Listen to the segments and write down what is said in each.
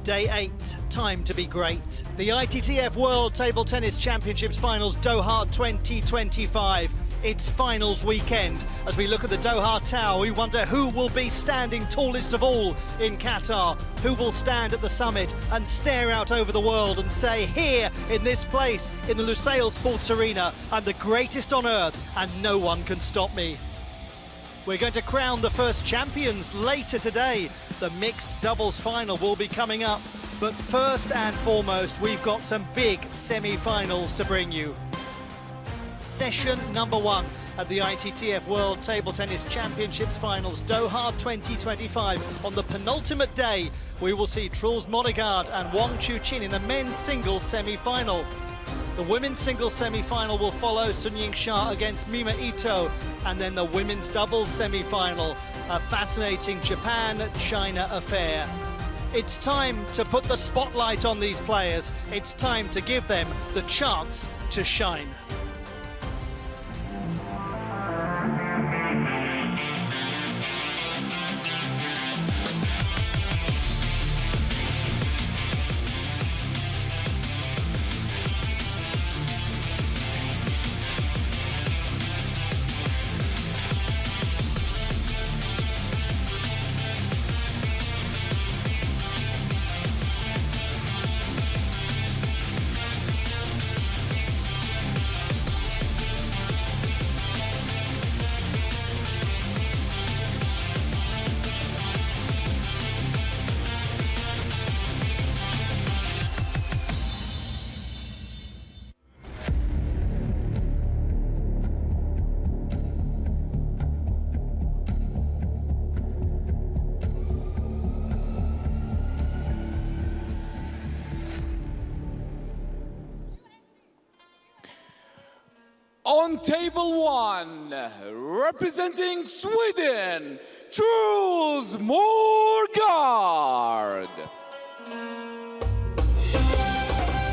Day 8, time to be great. The ITTF World Table Tennis Championships Finals Doha 2025. It's finals weekend. As we look at the Doha Tower, we wonder who will be standing tallest of all in Qatar, who will stand at the summit and stare out over the world and say, here in this place, in the Lusail Sports Arena, I'm the greatest on earth and no one can stop me. We're going to crown the first champions later today. The mixed doubles final will be coming up. But first and foremost, we've got some big semi-finals to bring you. Session number 1 at the ITTF World Table Tennis Championships Finals Doha 2025. On the penultimate day, we will see Truls Modegaard and Wang Chuqin in the men's singles semi-final. The women's singles semi-final will follow Sun Ying Xia against Mima Ito, and then the women's doubles semi-final, a fascinating Japan-China affair. It's time to put the spotlight on these players. It's time to give them the chance to shine. On table 1, representing Sweden, Truls Modegaard.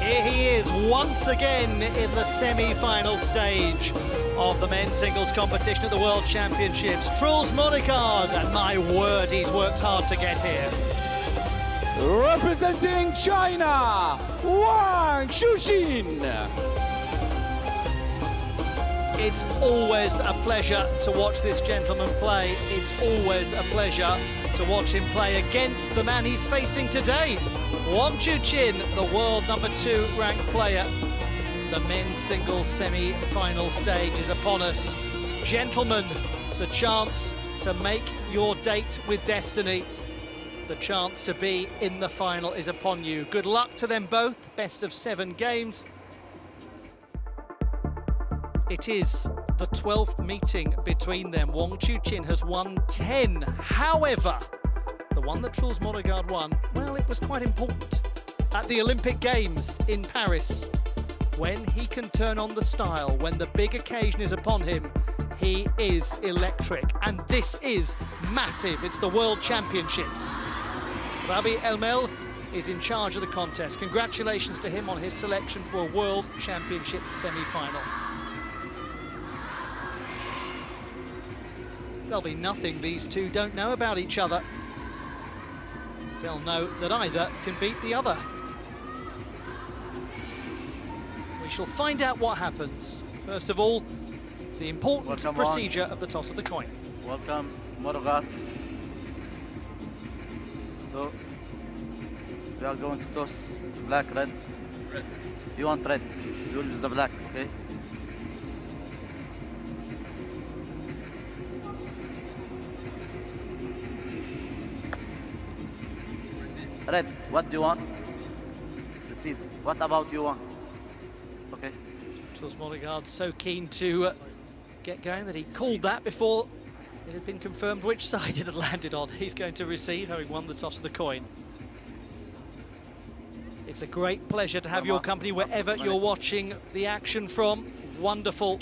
Here he is once again in the semi-final stage of the men's singles competition at the World Championships. Truls Modegaard, and my word, he's worked hard to get here. Representing China, Wang Chuqin. It's always a pleasure to watch this gentleman play. It's always a pleasure to watch him play against the man he's facing today. Wang Chuqin, the world #2 ranked player. The men's singles semi-final stage is upon us. Gentlemen, the chance to make your date with destiny. The chance to be in the final is upon you. Good luck to them both. Best of 7 games. It is the 12th meeting between them. Wang Chuqin has won 10. However, the one that Truls Modegaard won, well, it was quite important. At the Olympic Games in Paris, when he can turn on the style, when the big occasion is upon him, he is electric. And this is massive. It's the World Championships. Rabi Elmel is in charge of the contest. Congratulations to him on his selection for a World Championship semi-final. There'll be nothing these two don't know about each other. They'll know that either can beat the other. We shall find out what happens. First of all, the important procedure of the toss of the coin. Welcome, Modegaard. So, we are going to toss black, red. Red. You want red, you'll use the black, okay? Red, what do you want? Receive. What about you want? Okay. Truls Modegaard so keen to get going that he called that before it had been confirmed which side it had landed on. He's going to receive, having won the toss of the coin. It's a great pleasure to have your company wherever you're watching the action from. Wonderful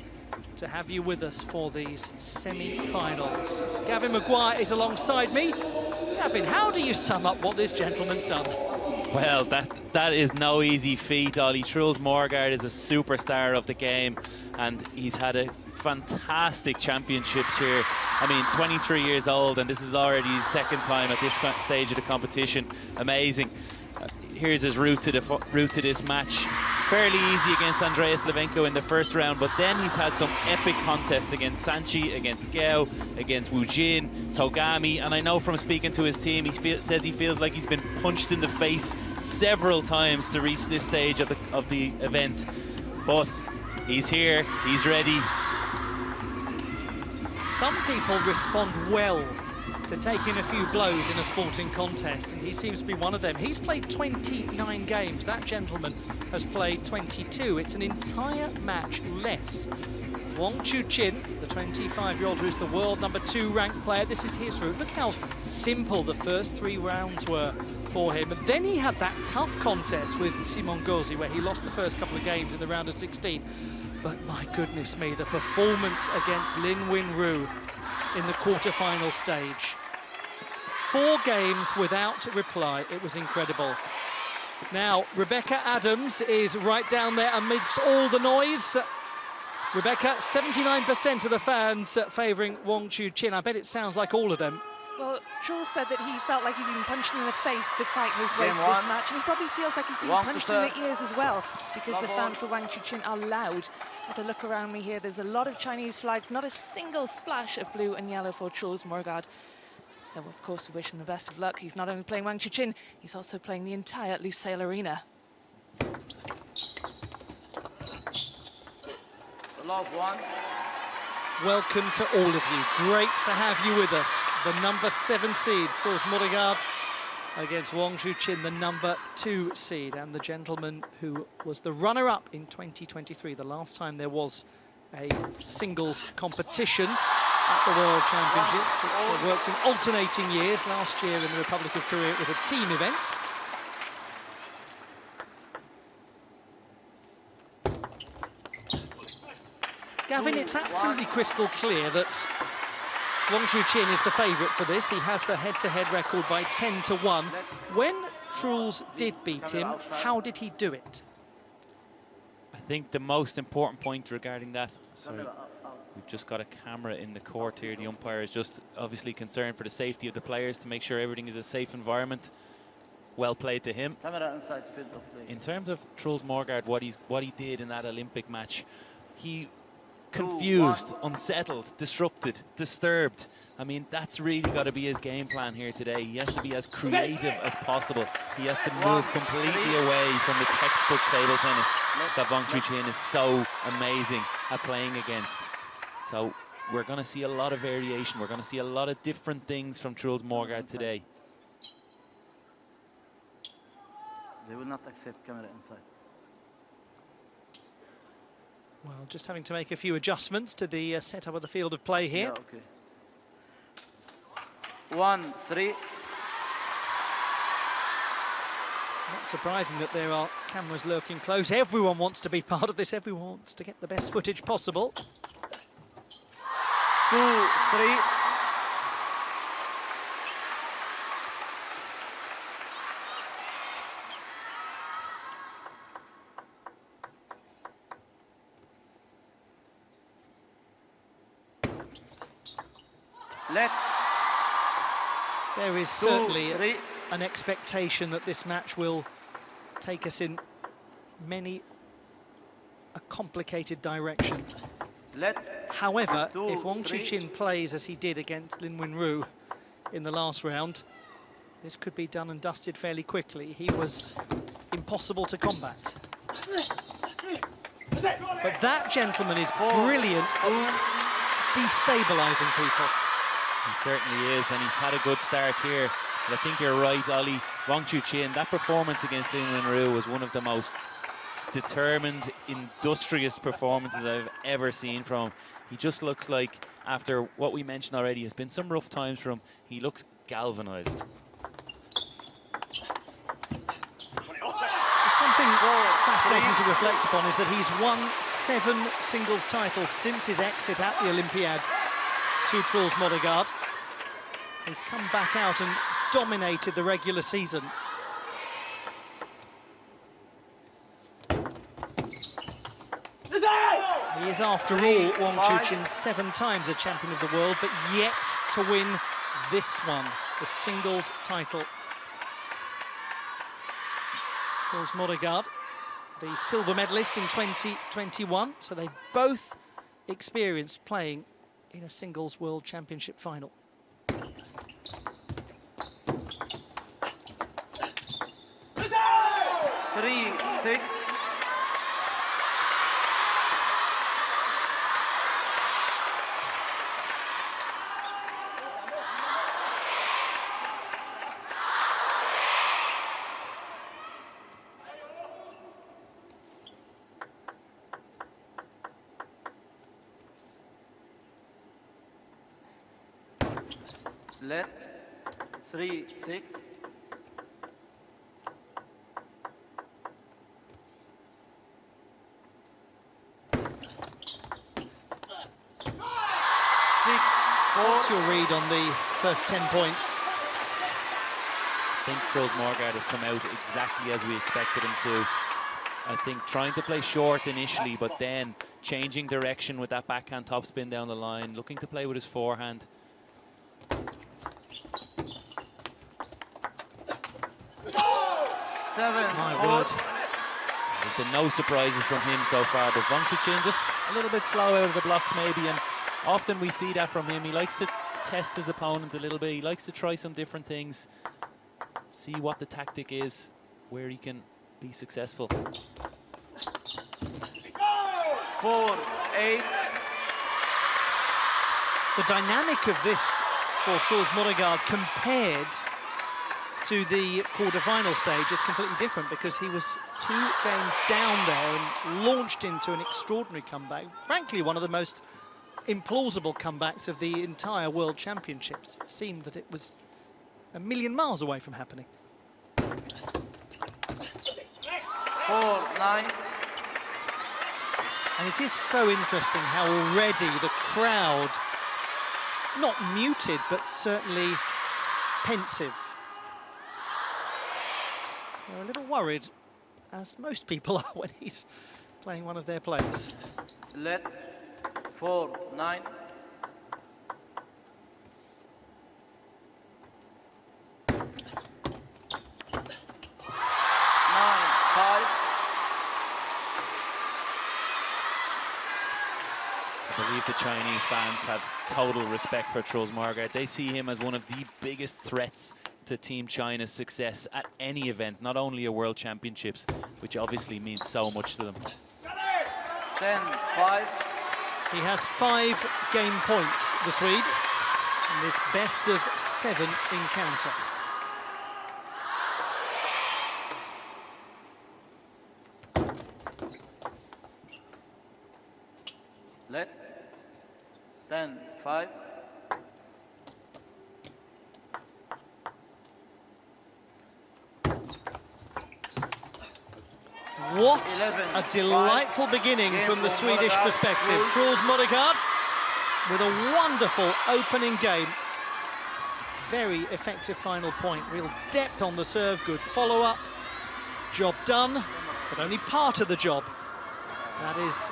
to have you with us for these semi-finals. Gavin Maguire is alongside me. Gavin, how do you sum up what this gentleman's done? Well, that That is no easy feat, Ollie. Truls Morgaard is a superstar of the game, and he's had a fantastic championships here. I mean, 23 years old, and this is already his second time at this stage of the competition. Amazing. Here's his route to this match. Fairly easy against Andreas Levenko in the first round, but then he's had some epic contests against Sanchi, against Gao, against Wu Jin, Togami, and I know from speaking to his team, he says he feels like he's been punched in the face several times to reach this stage of the event. But he's here, he's ready. Some people respond well to taking a few blows in a sporting contest, and he seems to be one of them. He's played 29 games. That gentleman has played 22. It's an entire match less. Wang Chuqin, the 25-year-old who's the world #2 ranked player, this is his route. Look how simple the first 3 rounds were for him. And then he had that tough contest with Simon Gauzy, where he lost the first couple of games in the round of 16. But my goodness me, the performance against Lin Winru in the quarter-final stage. 4 games without reply. It was incredible. Now, Rebecca Adams is right down there amidst all the noise. Rebecca, 79% of the fans favouring Wang Chuqin. I bet it sounds like all of them. Well, Truls said that he felt like he'd been punched in the face to fight his way through this match, and he probably feels like he's been punched in the ears as well, because the fans for Wang Chuqin are loud. As I look around me here, there's a lot of Chinese flags, not a single splash of blue and yellow for Truls Morgaard. So, of course, we wish him the best of luck. He's not only playing Wang Chuqin, he's also playing the entire Lusail Arena. Love one. Welcome to all of you. Great to have you with us. The #7 seed, Truls Morgaard, against Wang Chuqin, the #2 seed, and the gentleman who was the runner-up in 2023, the last time there was a singles competition at the World Championships. It worked in alternating years. Last year in the Republic of Korea, it was a team event. Gavin, it's absolutely crystal clear that Wang Chuqin is the favourite for this. He has the head-to-head record by 10-1. When Truls did beat him, how did he do it? I think the most important point regarding that, sorry, we've just got a camera in the court here. The umpire is just obviously concerned for the safety of the players to make sure everything is a safe environment. Well played to him. Camera inside field of play. In terms of Truls Morgaard, what he did in that Olympic match, he confused, unsettled, disrupted, disturbed. I mean, that's really got to be his game plan here today. He has to be as creative as possible. He has to move completely away from the textbook table tennis that Wang Chuqin is so amazing at playing against. So we're going to see a lot of variation. We're going to see a lot of different things from Truls Morgaard today. They will not accept camera inside. Well, just having to make a few adjustments to the setup of the field of play here. Yeah, okay. 1-3. Not surprising that there are cameras lurking close. Everyone wants to be part of this. Everyone wants to get the best footage possible. 2-3. There is certainly an expectation that this match will take us in a complicated direction. However, if Wang Chuqin plays as he did against Lin Winru in the last round, this could be done and dusted fairly quickly. He was impossible to combat. But that gentleman is brilliant at destabilising people. He certainly is, and he's had a good start here. But I think you're right, Ollie. Wang Chuqin, that performance against Lin Winru was one of the most determined, industrious performances I've ever seen from him. He just looks like, after what we mentioned already, has been some rough times for him, he looks galvanised. Something fascinating to reflect upon is that he's won 7 singles titles since his exit at the Olympiad to Truls Morgaard. He's come back out and dominated the regular season. He is, after all, Wang Chuqin 7 times a champion of the world, but yet to win this one, the singles title. Jules Moregard, the silver medalist in 2021, so they both experienced playing in a singles world championship final. 3-6. Let 3-6. What's your read on the first 10 points? I think Truls Moregard has come out exactly as we expected him to. I think trying to play short initially, but then changing direction with that backhand topspin down the line, looking to play with his forehand. My word. There's been no surprises from him so far, but Wang Chuqin just a little bit slow out of the blocks maybe, and often we see that from him. He likes to test his opponent a little bit. He likes to try some different things, see what the tactic is, where he can be successful. 4-8. The dynamic of this for Truls Moregard compared to the quarter-final stage is completely different, because he was 2 games down there and launched into an extraordinary comeback. Frankly, one of the most implausible comebacks of the entire World Championships. It seemed that it was a million miles away from happening. 4-9. And it is so interesting how already the crowd, not muted, but certainly pensive. They're a little worried, as most people are when he's playing one of their plays. Let 4-9. 9-5. I believe the Chinese fans have total respect for Truls Moregard. They see him as one of the biggest threats to Team China's success at any event, not only a World Championships, which obviously means so much to them. 10-5. He has 5 game points, the Swede, in this best of 7 encounter. Let 10-5. What a delightful beginning from the Swedish perspective. Truls Moregard with a wonderful opening game. Very effective final point. Real depth on the serve, good follow-up. Job done, but only part of the job. That is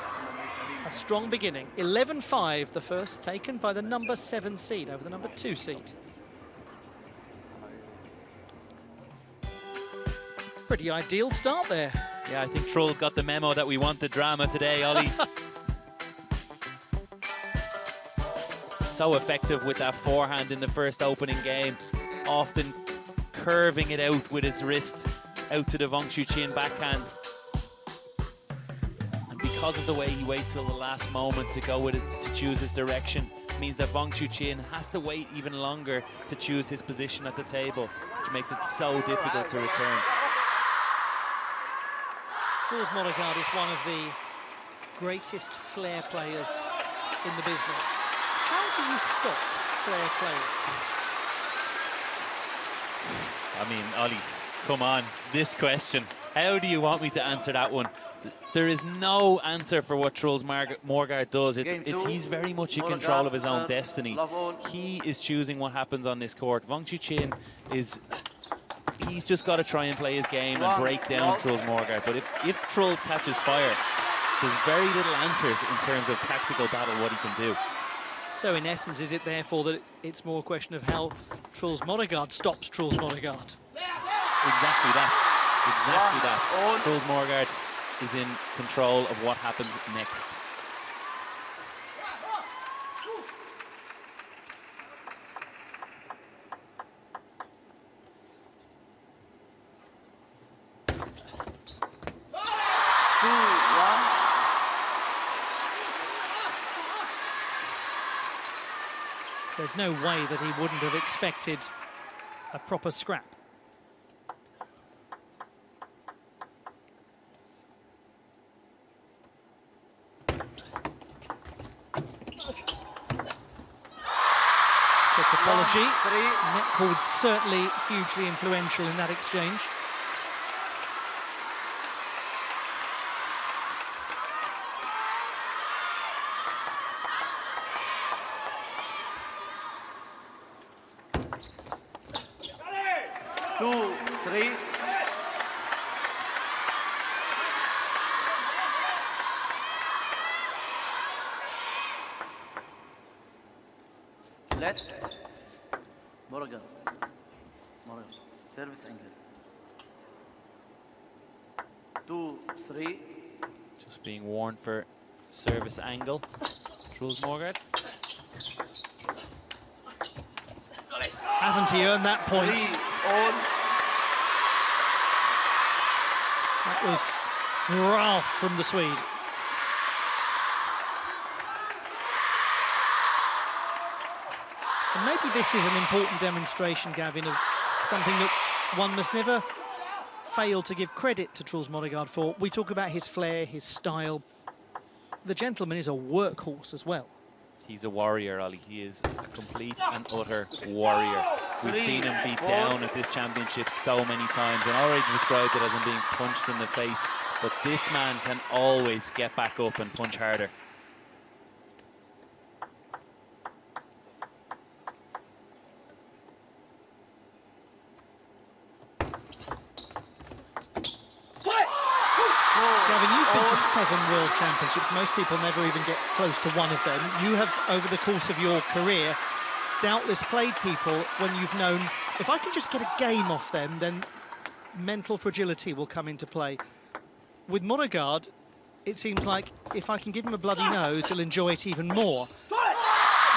a strong beginning. 11-5, the first taken by the number 7 seed over the number 2 seed. Pretty ideal start there. Yeah, I think Truls got the memo that we wanted drama today, Ollie. So effective with that forehand in the first opening game, often curving it out with his wrist out to the Wang Chuqin backhand. And because of the way he waits till the last moment to go with to choose his direction, means that Wang Chuqin has to wait even longer to choose his position at the table, which makes it so difficult to return. Truls Moregard is one of the greatest flair players in the business. How do you stop flair players? I mean, Ollie, come on, this question. How do you want me to answer that one? There is no answer for what Truls Moregard does. He's very much in control of his own destiny. He is choosing what happens on this court. Wang Chuqin he's just got to try and play his game and break down Truls Moregard. But if Truls catches fire, there's very little answers in terms of tactical battle, what he can do. So in essence, is it therefore that it's more a question of how Truls Modegaard stops Truls Modegaard? Exactly that. Exactly that. Truls Modegaard is in control of what happens next. There's no way that he wouldn't have expected a proper scrap. Quick apology. Netcord certainly hugely influential in that exchange. Let Modegaard. Service angle. 2, 3. Just being warned for service angle. Truls Modegaard. Hasn't he earned that point? That was graft from the Swede. And maybe this is an important demonstration, Gavin, of something that one must never fail to give credit to Truls Modegaard for. We talk about his flair, his style. The gentleman is a workhorse as well. He's a warrior, Ollie. He is a complete and utter warrior. We've seen him beat down at this championship so many times, and already described it as him being punched in the face. But this man can always get back up and punch harder. Gavin, you've been to 7 World Championships. Most people never even get close to one of them. You have, over the course of your career, doubtless played people when you've known, if I can just get a game off them, then mental fragility will come into play. With Modegaard, it seems like if I can give him a bloody nose, he'll enjoy it even more.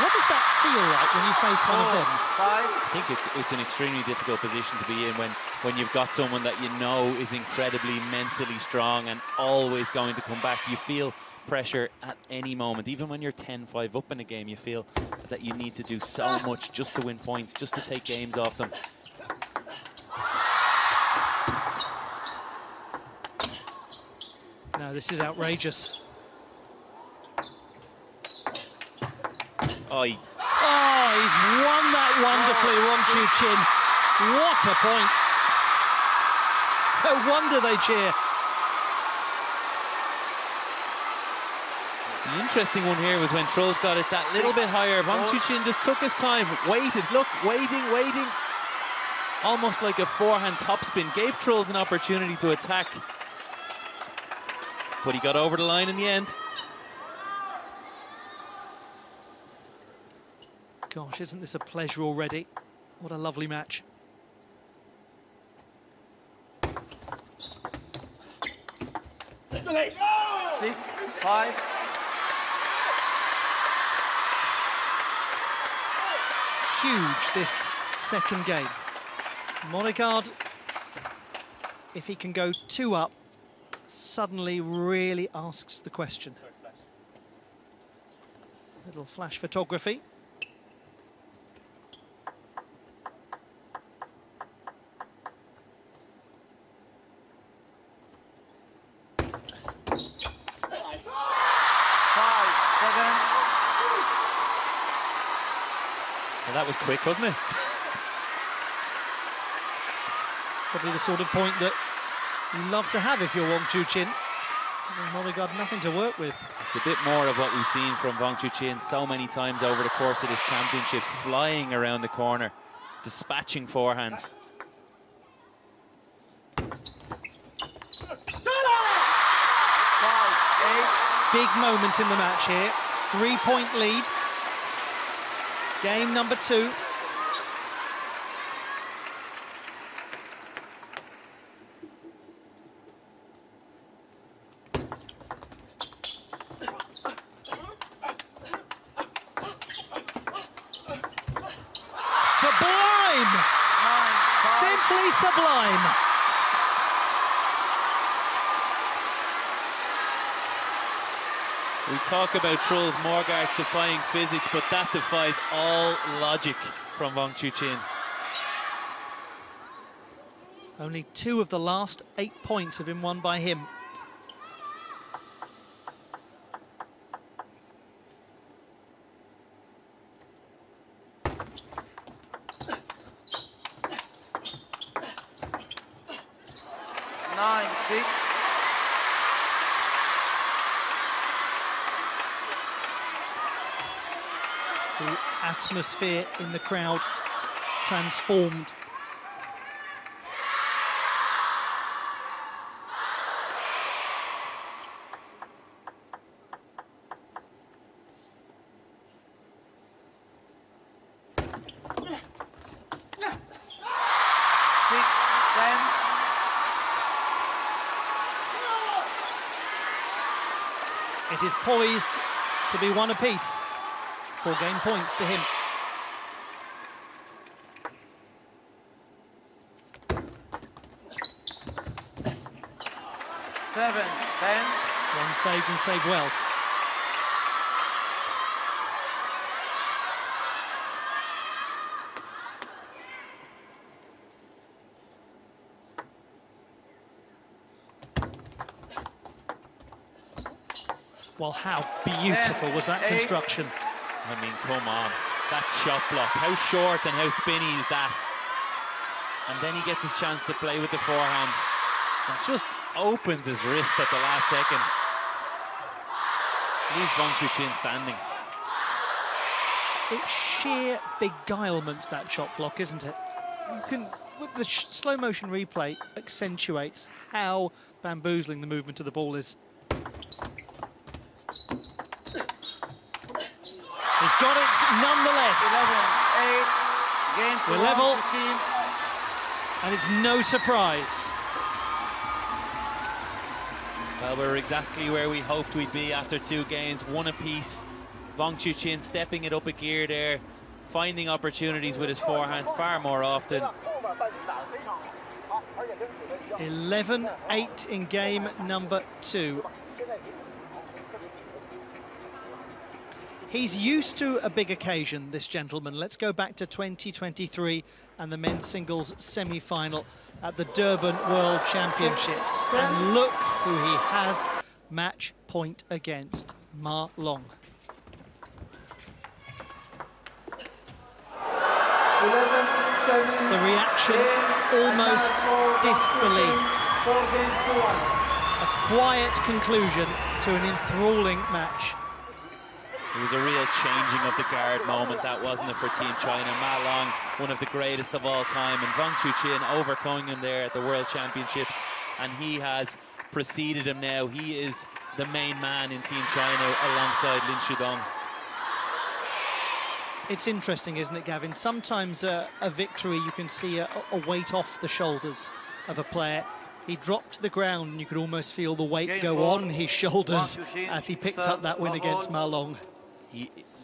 What does that feel like when you face one of them? I think it's an extremely difficult position to be in when you've got someone that you know is incredibly mentally strong and always going to come back. You feel pressure at any moment. Even when you're 10-5 up in a game, you feel that you need to do so much just to win points, just to take games off them. No, this is outrageous. Oh, he's won that wonderfully, Wang Chuqin. What a point. No wonder they cheer. The interesting one here was when Truls got it that little bit higher. Wang Chuqin just took his time, waited, look, waiting. Almost like a forehand topspin. Gave Truls an opportunity to attack. But he got over the line in the end. Gosh, isn't this a pleasure already? What a lovely match. Six, 5. Huge, this second game. Modegaard, if he can go 2 up, suddenly really asks the question. Little flash photography. Well, that was quick, wasn't it? Probably the sort of point that you love to have if you're Wang Chuqin. Modegaard, nothing to work with. It's a bit more of what we've seen from Wang Chuqin so many times over the course of this championships, flying around the corner, dispatching forehands. 5, 8. big moment in the match here. 3-point lead. Game number 2. Sublime! Simply sublime! We talk about Truls Morgard defying physics, but that defies all logic from Wang Chuqin. Only 2 of the last 8 points have been won by him. The atmosphere in the crowd transformed. It is poised to be one apiece. 4 game points to him. Seven, 10. One saved and saved well. Well, how beautiful was that construction? I mean, come on, that shot block, how short and how spinny is that? And then he gets his chance to play with the forehand and just opens his wrist at the last second. Leaves Wang Chuqin standing. It's sheer beguilement, that shot block, isn't it? You can, with the slow motion replay, accentuates how bamboozling the movement of the ball is. He's got it nonetheless. 11-8, game to We're level, 15. and it's no surprise. Well, we're exactly where we hoped we'd be after 2 games, 1 apiece. Wang Chuqin stepping it up a gear there, finding opportunities with his forehand far more often. 11-8 in game number 2. He's used to a big occasion, this gentleman. Let's go back to 2023 and the men's singles semi-final at the Durban World Championships. And look who he has match point against, Ma Long. The reaction, almost disbelief. A quiet conclusion to an enthralling match. It was a real changing of the guard moment, that wasn't it, for Team China. Ma Long, one of the greatest of all time, and Wang Chuqin overcoming him there at the World Championships, and he has preceded him now. He is the main man in Team China alongside Lin Shudong. It's interesting, isn't it, Gavin? Sometimes a victory, you can see a weight off the shoulders of a player. He dropped to the ground and you could almost feel the weight go on his shoulders as he picked up that win against Ma Long.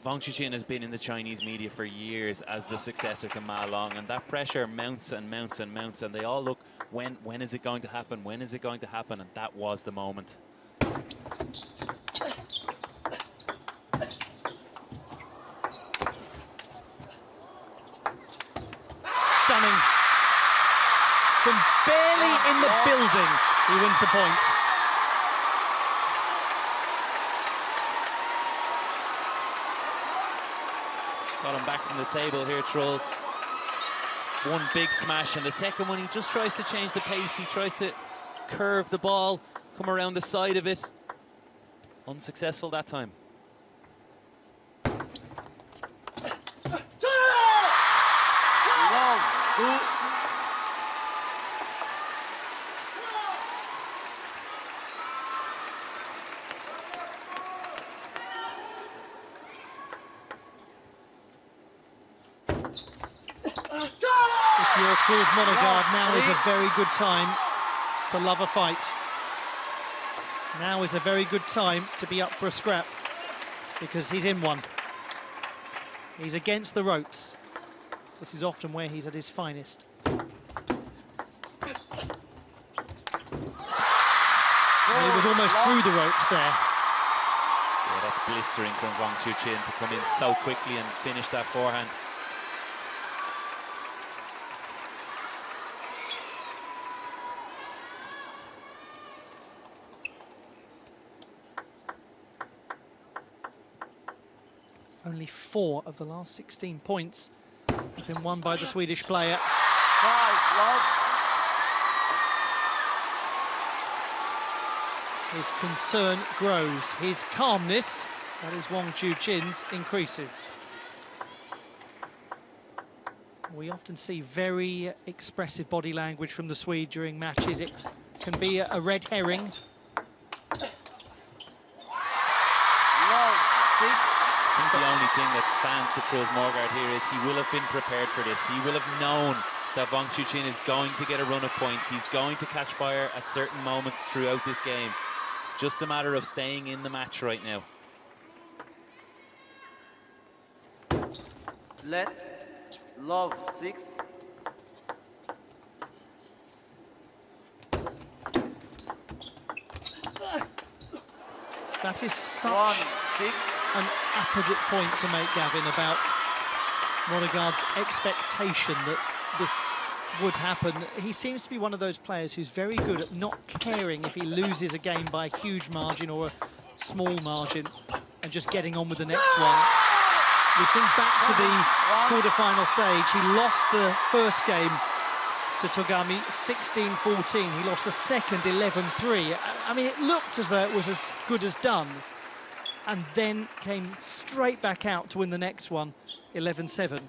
Wang Chuqin has been in the Chinese media for years as the successor to Ma Long, and that pressure mounts and mounts and mounts, and they all look, when is it going to happen? When is it going to happen? And that was the moment. Stunning. From barely in the building, he wins the point. Got him back from the table here, Truls. One big smash, and the second one, he just tries to change the pace. He tries to curve the ball, come around the side of it. Unsuccessful that time. Truls Monagard, now is a very good time to love a fight. Now is a very good time to be up for a scrap, because he's in one. He's against the ropes. This is often where he's at his finest. Well, he was almost through the ropes there. Yeah, that's blistering from Wang Chuqin to come in so quickly and finish that forehand. Only 4 of the last 16 points have been won by the Swedish player. 5 love. His concern grows. His calmness, that is Wang Chuqin's, increases. We often see very expressive body language from the Swede during matches. It can be a red herring. Love 6. I think the only thing that stands to Truls Morgard here is he will have been prepared for this. He will have known that Wang Chuqin is going to get a run of points. He's going to catch fire at certain moments throughout this game. It's just a matter of staying in the match right now. Let love 6. That is such 1 6. an apposite point to make, Gavin, about Monagard's expectation that this would happen. He seems to be one of those players who's very good at not caring if he loses a game by a huge margin or a small margin and just getting on with the next one. We think back to the quarter-final stage. He lost the first game to Togami 16-14. He lost the second 11-3. I mean, it looked as though it was as good as done, and then came straight back out to win the next one 11-7.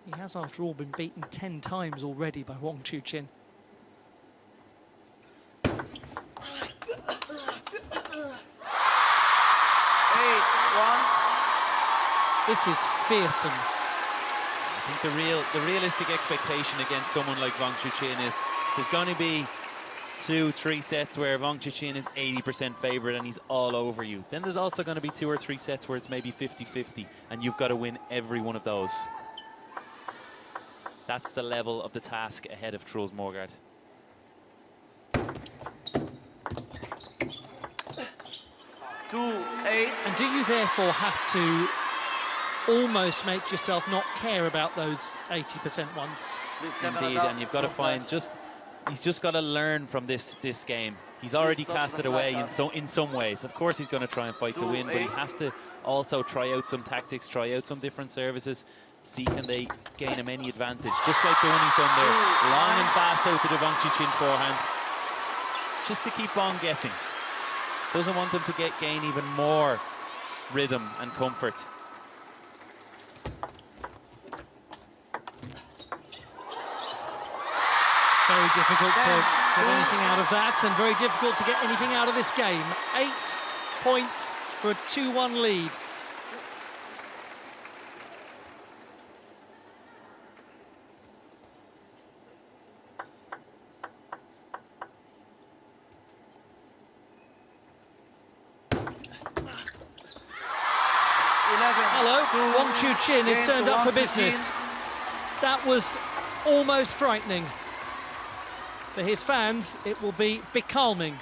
He has, after all, been beaten 10 times already by Wang Chuqin. This is fearsome. I think the realistic expectation against someone like Wang Chuqin is there's going to be 2-3 sets where Wang Chuqin is 80% favourite and he's all over you. Then there's also going to be 2 or 3 sets where it's maybe 50-50 and you've got to win every one of those. That's the level of the task ahead of Truls Morgard. And do you therefore have to almost make yourself not care about those 80% ones? Indeed, and you've got to find he's just got to learn from this game. He's already cast it away in some ways. Of course he's going to try and fight to win, but he has to also try out some tactics, try out some different services, see can they gain him any advantage, just like the one he's done there. Long and fast out to the Wang Chuqin forehand, just to keep on guessing. Doesn't want them to gain even more rhythm and comfort. Very difficult to get anything out of that, and very difficult to get anything out of this game. 8 points for a 2-1 lead. Hello, Wang Chuqin has turned up for business. That was almost frightening. For his fans, it will be becalming.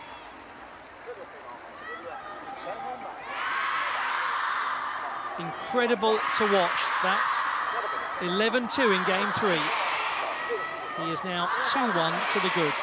Incredible to watch that. 11-2 in game 3. He is now 2-1 to the good.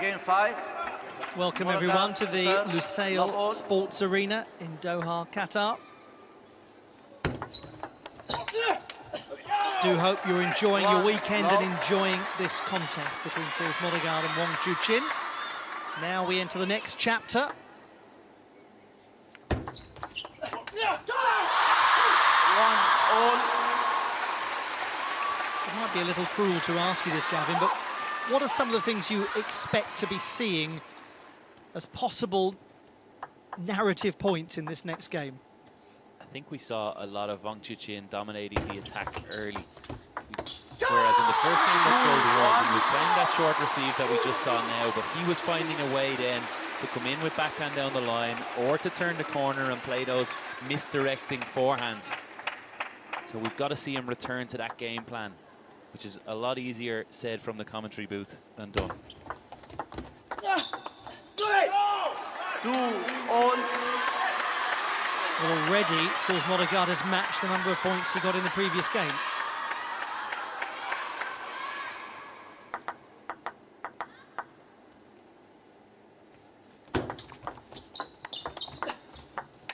Game 5. Welcome Morgan, everyone to the serve, Lusail love all. Sports Arena in Doha, Qatar. Do hope you're enjoying your weekend and enjoying this contest between Truls Modegaard and Wang Chuqin. Now we enter the next chapter. It might be a little cruel to ask you this, Gavin, but what are some of the things you expect to be seeing as possible narrative points in this next game? I think we saw a lot of Wang Chuqin dominating the attacks early. Whereas in the first game that Truls won, he was playing that short receive that we just saw now, but he was finding a way then to come in with backhand down the line or to turn the corner and play those misdirecting forehands. So we've got to see him return to that game plan, which is a lot easier said from the commentary booth than done. 2-all. Well, already, Truls Modegaard has matched the number of points he got in the previous game.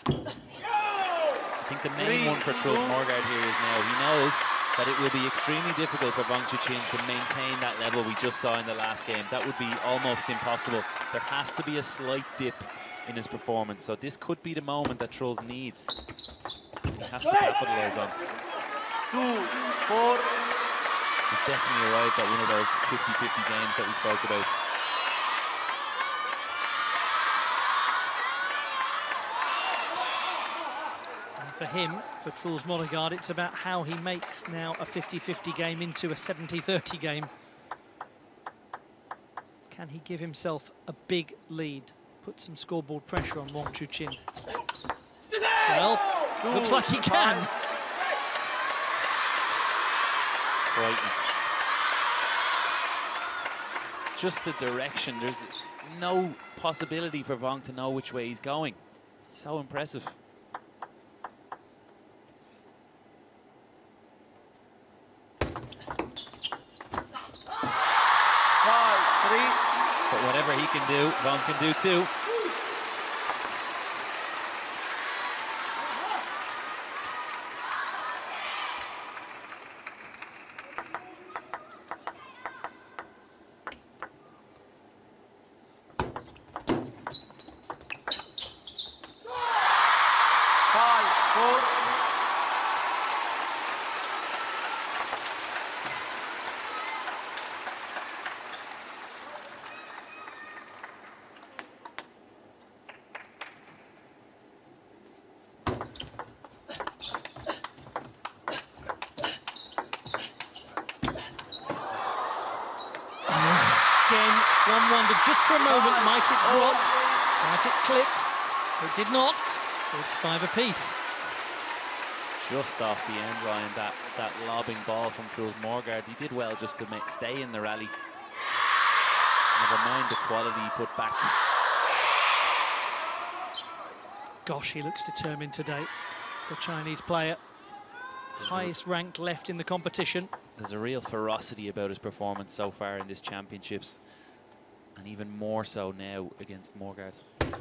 I think the main one for Truls Modegaard here is now he knows that it will be extremely difficult for Wang Chuqin to maintain that level we just saw in the last game. That would be almost impossible. There has to be a slight dip in his performance, so this could be the moment that Truls needs. He has to capitalise on. 2-4. We've definitely arrived at one of those 50-50 games that we spoke about. For him, for Truls Modegaard, it's about how he makes now a 50-50 game into a 70-30 game. Can he give himself a big lead? Put some scoreboard pressure on Wang Chuqin. Well, looks like he can. Frightening. It's just the direction. There's no possibility for Wang to know which way he's going. It's so impressive. 5-3. But whatever he can do, Wang can do too. Again, one wondered just for a moment, might it drop? Might it clip? It did not. It's 5 apiece. Just off the end line, that lobbing ball from Truls Modegaard. He did well just to stay in the rally. Never mind the quality he put back. Gosh, he looks determined today, the Chinese player. Highest ranked left in the competition. There's a real ferocity about his performance so far in this championships, and even more so now against Modegaard. 5-6.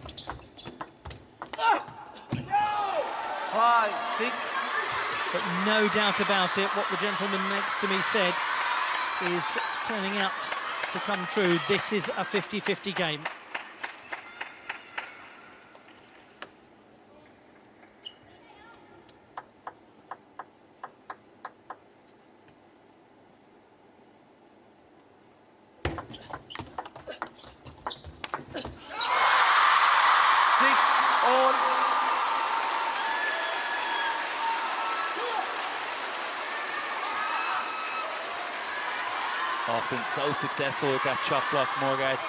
But no doubt about it, what the gentleman next to me said is turning out to come true. This is a 50-50 game. Often so successful with that chop block, Modegaard.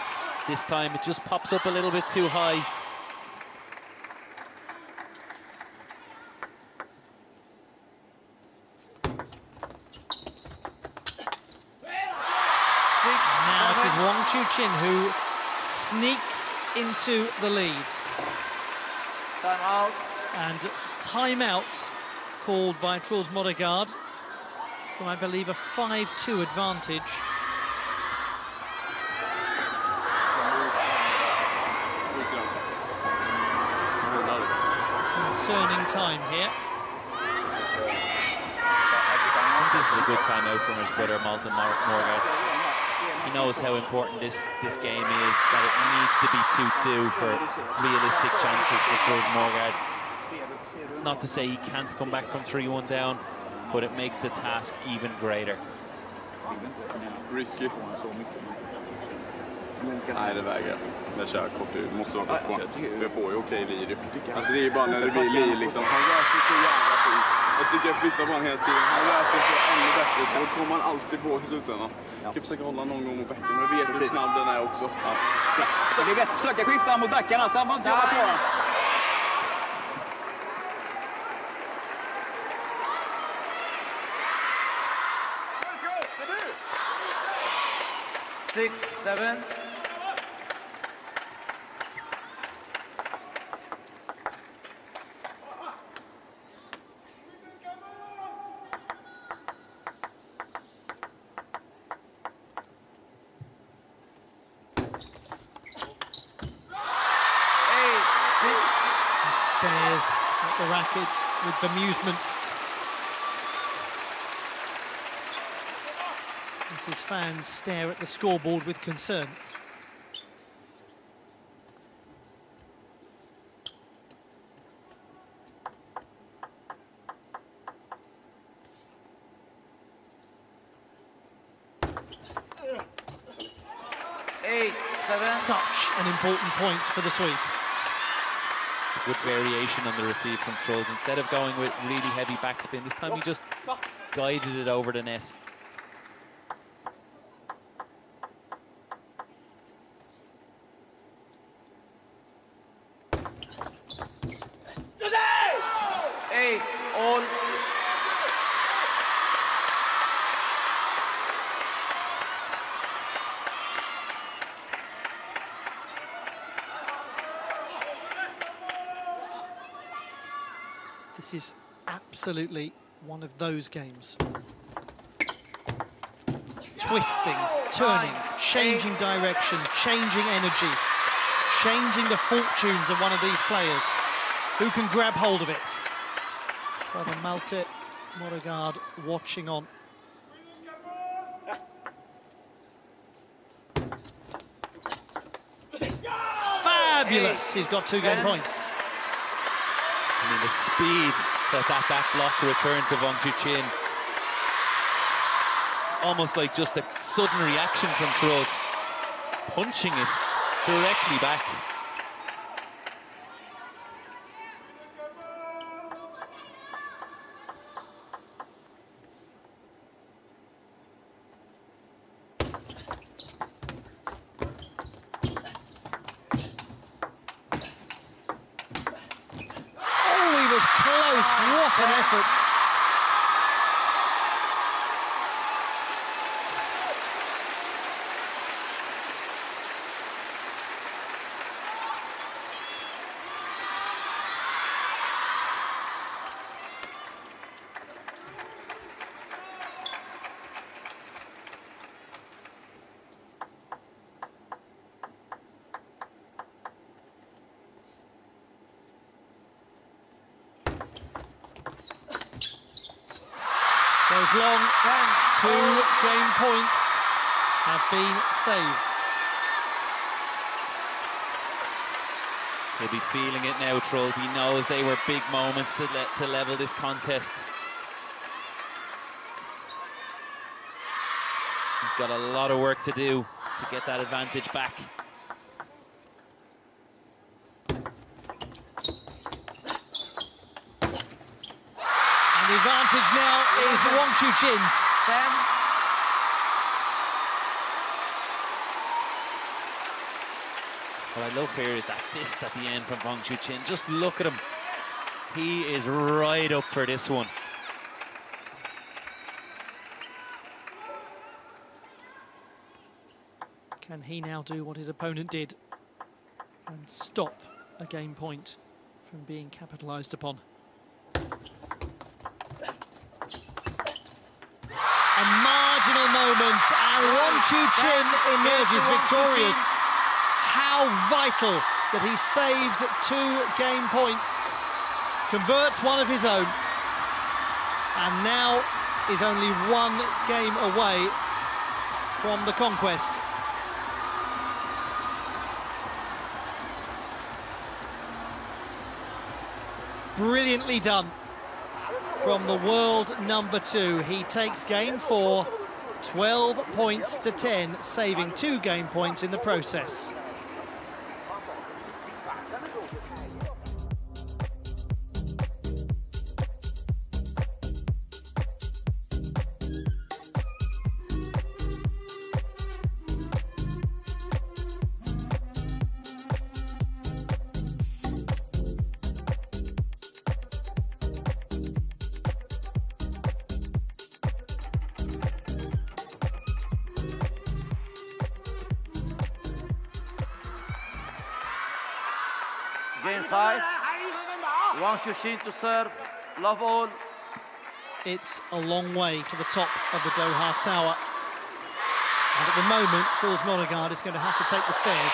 This time it just pops up a little bit too high. Now it is Wang Chuqin who sneaks into the lead. Timeout. And timeout called by Truls Modegaard from, I believe, a 5-2 advantage. concerning time here. I think this is a good time out from his brother, Malcolm Morgan. He knows how important this game is, that it needs to be 2-2 for realistic chances for Truls Morgan. It's not to say he can't come back from 3-1 down, but it makes the task even greater. Risky. Nej, det väger. Det kör kort ut. Måste vara kvar. För jag får ju okej lir ju. Alltså det är bara när det blir lir liksom. Han rör sig så jävla fint. Jag tycker jag flyttar på honom hela tiden. Han rör sig så ännu bättre, så då kommer man alltid på i slutändan. Jag kan försöka hålla någon gång mot bäcken, men jag vet hur snabb den är också. Ja. Så det är bättre att försöka skifta mot backarna, så han får inte jobba på. 6, 7. Stares at the racket with bemusement as his fans stare at the scoreboard with concern. Such an important point for the Swede. It's a good variation on the receive from Truls. Instead of going with really heavy backspin, this time he just guided it over the net. All. This is absolutely one of those games. Twisting, turning, changing direction, changing energy, changing the fortunes of one of these players. Who can grab hold of it? Brother Malte Morgard watching on. Fabulous! He's got 2 game points. I mean, the speed that block returned to Wang Chuqin. Almost like just a sudden reaction from Truls, punching it directly back. What an effort. Goes long, 2 game points have been saved. He'll be feeling it now, Truls. He knows they were big moments to level this contest. He's got a lot of work to do to get that advantage back. The advantage now is Wang Chuqin's. What I love here is that fist at the end from Wang Chuqin. Just look at him. He is right up for this one. Can he now do what his opponent did and stop a game point from being capitalised upon? A marginal moment, and Wang Chuqin emerges victorious. How vital that he saves 2 game points. converts one of his own, and now is only one game away from the conquest. Brilliantly done from the world number 2. He takes game 4, 12 points to 10, saving 2 game points in the process. Game 5. Wang Xuxin to serve. Love all. It's a long way to the top of the Doha Tower. And at the moment, Truls Moregard is going to have to take the stairs.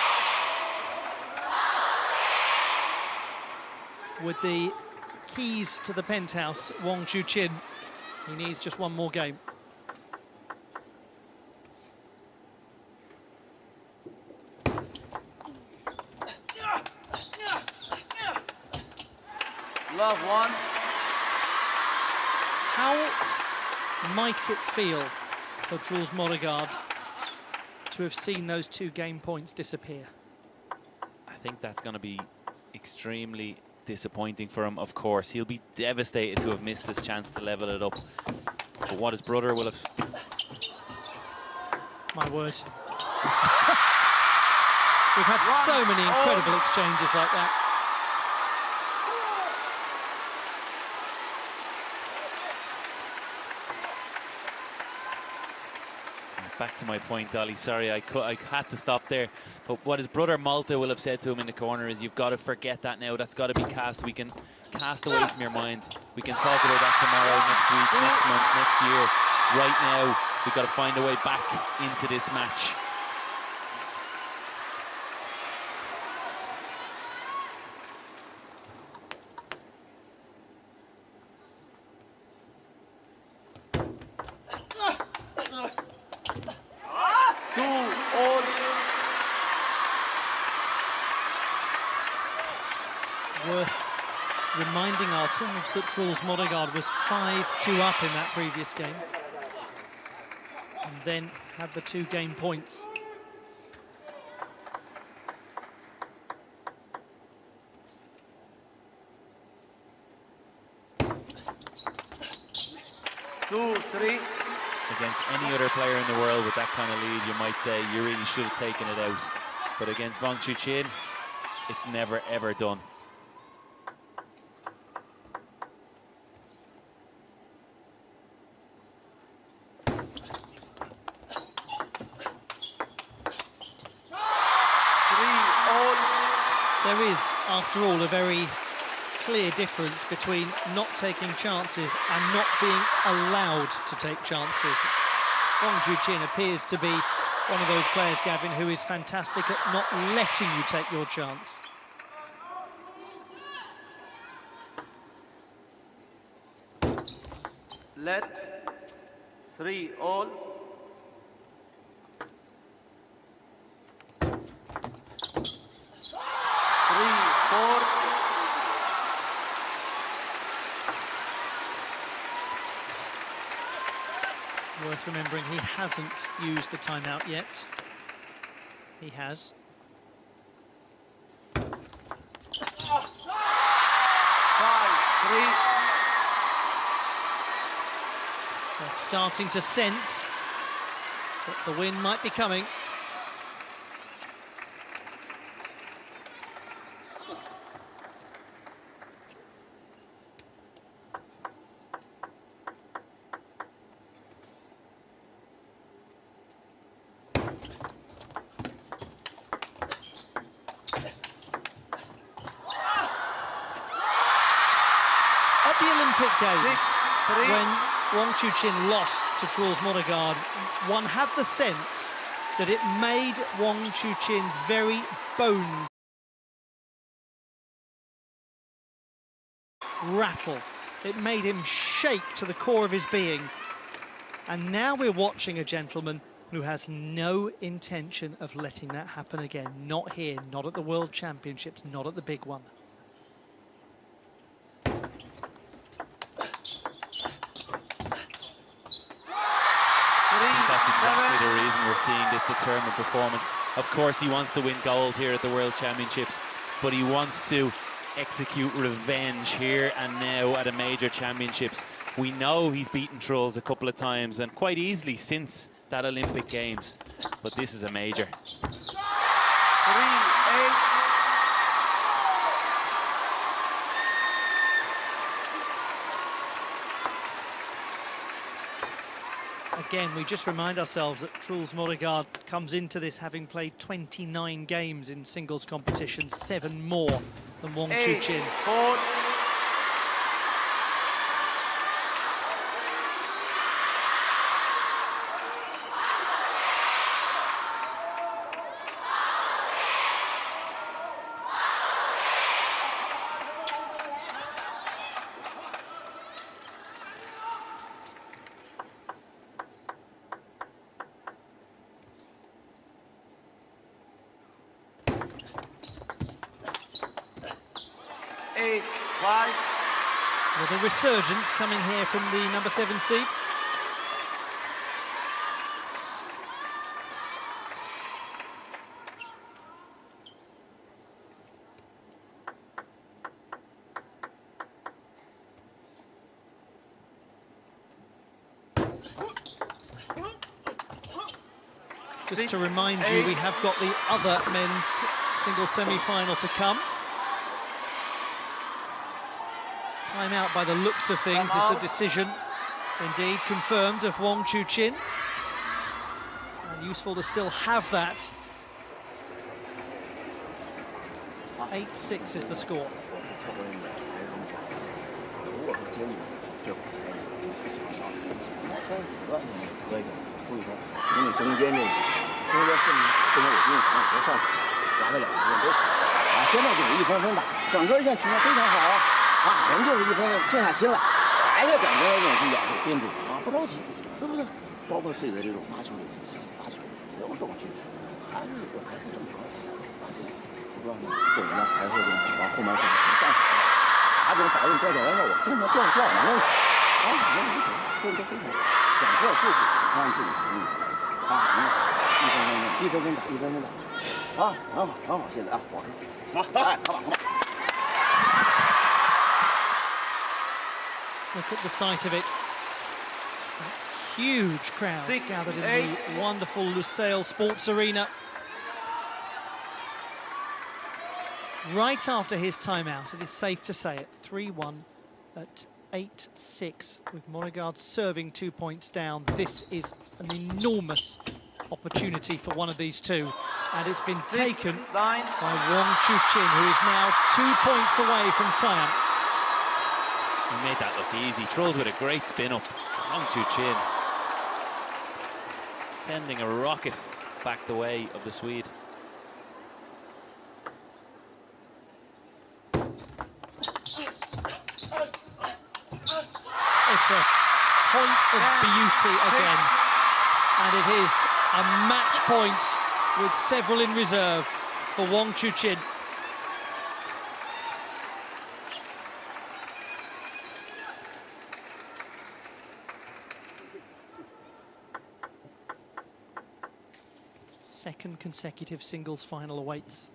With the keys to the penthouse, Wang Xuxin, he needs just one more game. Love one. How might it feel for Truls Moregard to have seen those 2 game points disappear? I think that's going to be extremely disappointing for him, of course. He'll be devastated to have missed his chance to level it up. But what his brother will have... My word. We've had so many incredible exchanges like that. Back to my point, Dolly. Sorry, I had to stop there. But what his brother Malta will have said to him in the corner is, you've got to forget that now. That's got to be cast. We can cast away from your mind. We can talk about that tomorrow, next week, next month, next year. Right now, we've got to find a way back into this match. Worth reminding ourselves that Truls Moregard was 5-2 up in that previous game, and then had the 2 game points. Two, three. Against any other player in the world with that kind of lead, you might say you really should have taken it out. But against Wang Xuxin, it's never, ever done. There is, after all, a very clear difference between not taking chances and not being allowed to take chances. Wang Xuxin appears to be one of those players, Gavin, who is fantastic at not letting you take your chance. Let 3 all. Worth remembering, he hasn't used the timeout yet. He has. 5-3. They're starting to sense that the win might be coming. At the Olympic Games, when Wang Xuxin lost to Truls Moregard, one had the sense that it made Wang Xuxin's very bones rattle. It made him shake to the core of his being. And now we're watching a gentleman who has no intention of letting that happen again. Not here, not at the World Championships, not at the big one. That's exactly the reason we're seeing this determined performance. Of course, he wants to win gold here at the World Championships, but he wants to execute revenge here and now at a major championships. We know he's beaten Truls a couple of times and quite easily since that Olympic Games, but this is a major. 3-8. Again, we just remind ourselves that Truls Moregard comes into this having played 29 games in singles competitions, 7 more than Wong Chu Chin. 4. There's a resurgence coming here from the number 7 seed. Just to remind you, we have got the other men's single semi-final to come. Timeout by the looks of things is the decision, indeed, confirmed of Wong Chu Chin. And useful to still have that. 8-6 is the score. Look at the sight of it. A huge crowd gathered in the wonderful Lusail Sports Arena. Right after his timeout, it is safe to say it, 3-1 at 8-6, with Moregard serving 2 points down. This is an enormous opportunity for one of these two, and it's been taken by Wong Chu Chin, who is now 2 points away from triumph. He made that look easy. Truls with a great spin up. Wong Chu Chin sending a rocket back the way of the Swede. It's a point of beauty again, and it is a match point with several in reserve for Wong Chu Chin. Second consecutive singles final awaits.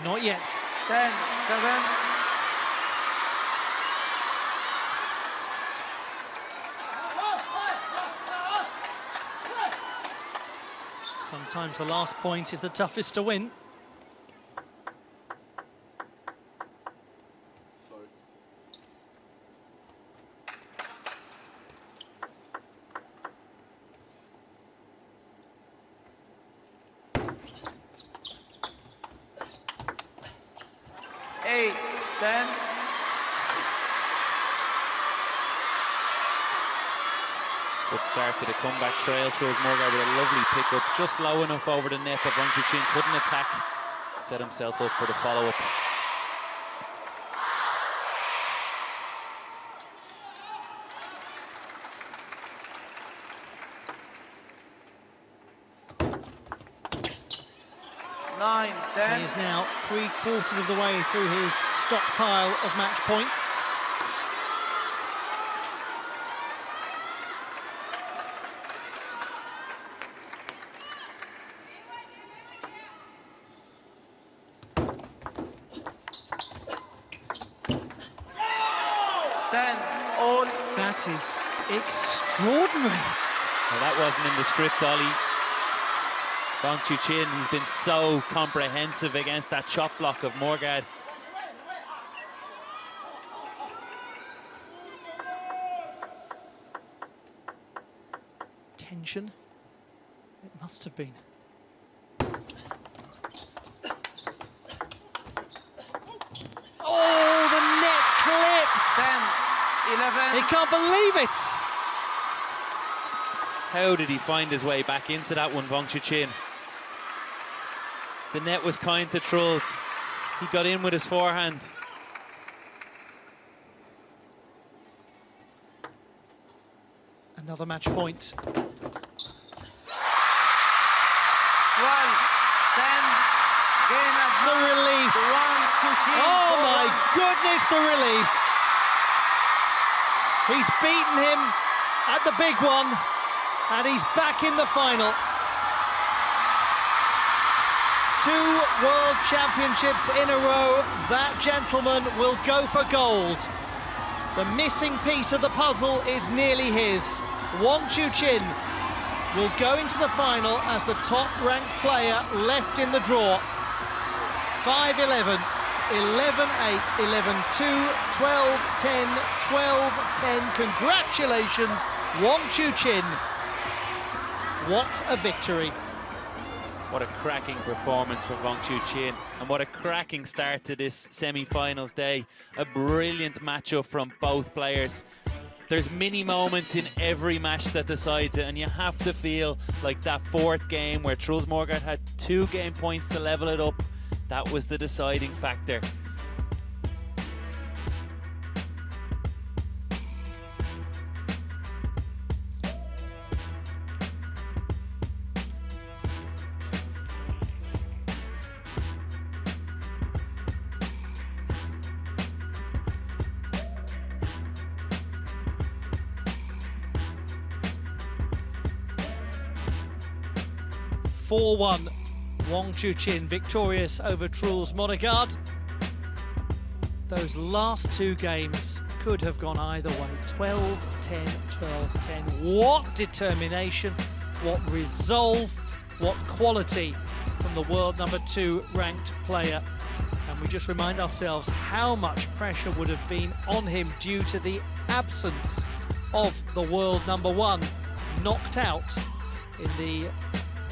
Not yet. 10-7. Sometimes the last point is the toughest to win. Good start to the comeback trail. Truls Moregard with a lovely pickup, just low enough over the net that Wong Chu Chin couldn't attack set himself up for the follow-up. He is now 3/4 of the way through his stockpile of match points. That is extraordinary. Well, that wasn't in the script, Ollie. Wang Chuqin, he's been so comprehensive against that chop block of Morgard. Tension. It must have been. Oh, the net clipped! 10, 11. He can't believe it! How did he find his way back into that one, Wang Chuqin? The net was kind to Truls. He got in with his forehand. Another match point. 12, 10, game at The relief. Oh my goodness, the relief. He's beaten him at the big one, and he's back in the final. 2 World Championships in a row. That gentleman will go for gold. The missing piece of the puzzle is nearly his. Wang Chuqin will go into the final as the top-ranked player left in the draw. 5-11, 11-8, 11-2, 12-10, 12-10. Congratulations, Wang Chuqin. What a victory. What a cracking performance for Wang Chuqin, and what a cracking start to this semi-finals day. A brilliant matchup from both players. There's mini moments in every match that decides it, and you have to feel like that 4th game where Truls Morgard had 2 game points to level it up. That was the deciding factor. (4-1). Wang Chuqin victorious over Truls Morgard. Those last 2 games could have gone either way. 12-10, 12-10. What determination, what resolve, what quality from the world number 2 ranked player. And we just remind ourselves how much pressure would have been on him due to the absence of the world number 1, knocked out in the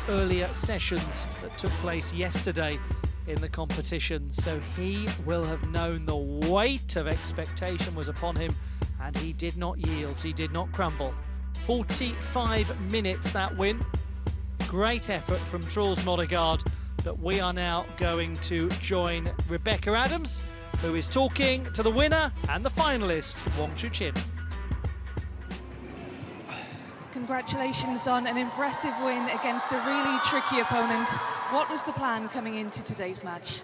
earlier sessions that took place yesterday in the competition. So he will have known the weight of expectation was upon him, and he did not yield, he did not crumble. 45 minutes that win. Great effort from Truls Morgard, but we are now going to join Rebecca Adams, who is talking to the winner and the finalist, Wang Chuqin. Congratulations on an impressive win against a really tricky opponent. What was the plan coming into today's match?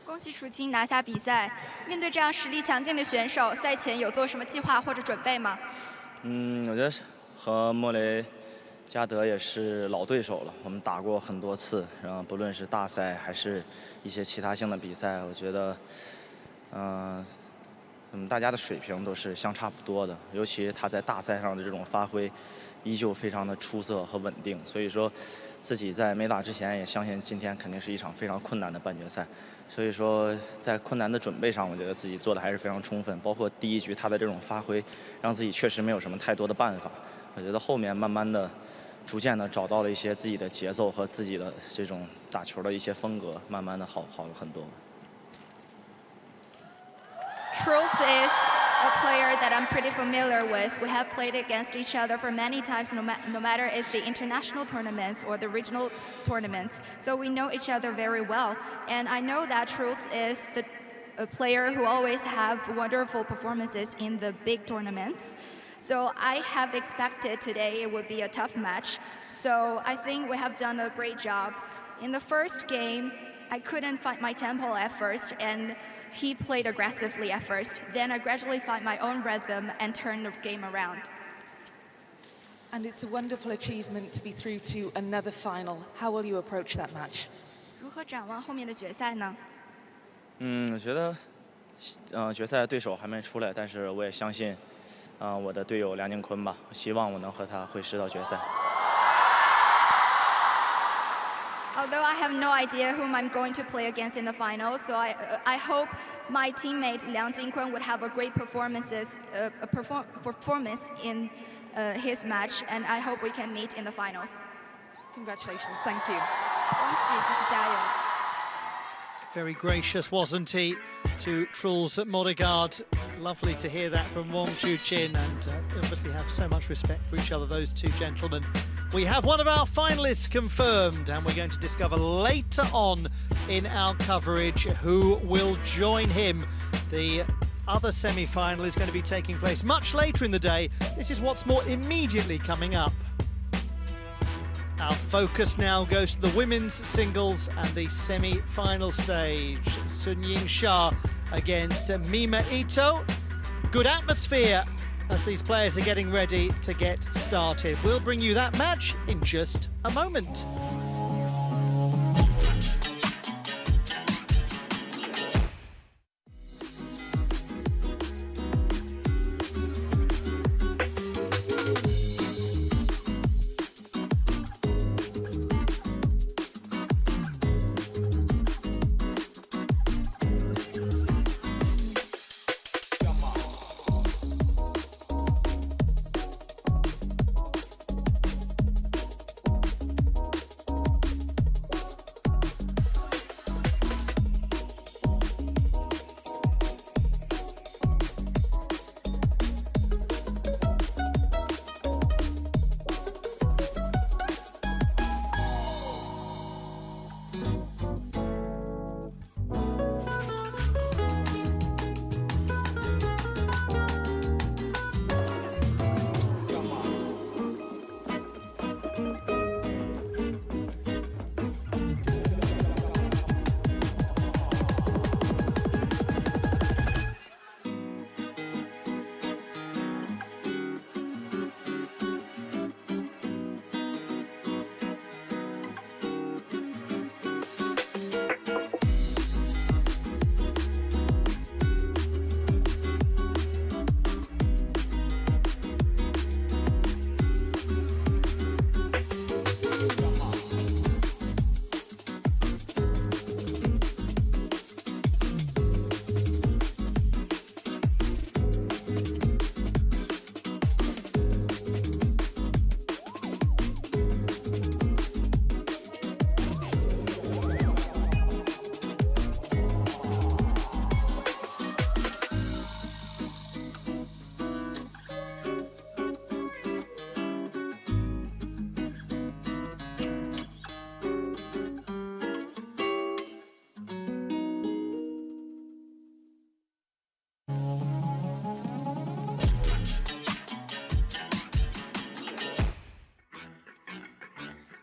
恭喜楚钦拿下比赛。面对这样实力强劲的选手，赛前有做什么计划或者准备吗？我觉得和莫雷加德也是老对手了，我们打过很多次，然后不论是大赛还是一些其他性的比赛，我觉得，大家的水平都是相差不多的，尤其他在大赛上的这种发挥，依旧非常的出色和稳定。所以说，自己在没打之前也相信今天肯定是一场非常困难的半决赛。所以说，在困难的准备上，我觉得自己做的还是非常充分。包括第一局他的这种发挥，让自己确实没有什么太多的办法。我觉得后面慢慢的、逐渐的找到了一些自己的节奏和自己的这种打球的一些风格，慢慢的好了很多。Truls is a player that I'm pretty familiar with. We have played against each other for many times, no matter it's the international tournaments or the regional tournaments. So we know each other very well. And I know that Truls is a player who always have wonderful performances in the big tournaments. So I have expected today it would be a tough match. So I think we have done a great job. In the first game, I couldn't find my tempo at first, and he played aggressively at first. Then I gradually found my own rhythm and turned the game around. And it's a wonderful achievement to be through to another final. How will you approach that match? 如何展望后面的决赛呢？我觉得，决赛对手还没出来，但是我也相信，我的队友梁靖昆吧，希望我能和他会师到决赛。 Although I have no idea whom I'm going to play against in the final, so I hope my teammate Liang Jingkun would have a great performance in his match, and I hope we can meet in the finals. Congratulations, thank you. 恭喜，继续加油。 Very gracious, wasn't he, to Truls Modegaard? Lovely to hear that from Wang Chuqin, and obviously have so much respect for each other, those two gentlemen. We have one of our finalists confirmed, and we're going to discover later on in our coverage who will join him. The other semi-final is going to be taking place much later in the day. This is what's more immediately coming up. Our focus now goes to the women's singles and the semi-final stage. Sun-Ying Shah against Mima Ito. Good atmosphere as these players are getting ready to get started. We'll bring you that match in just a moment.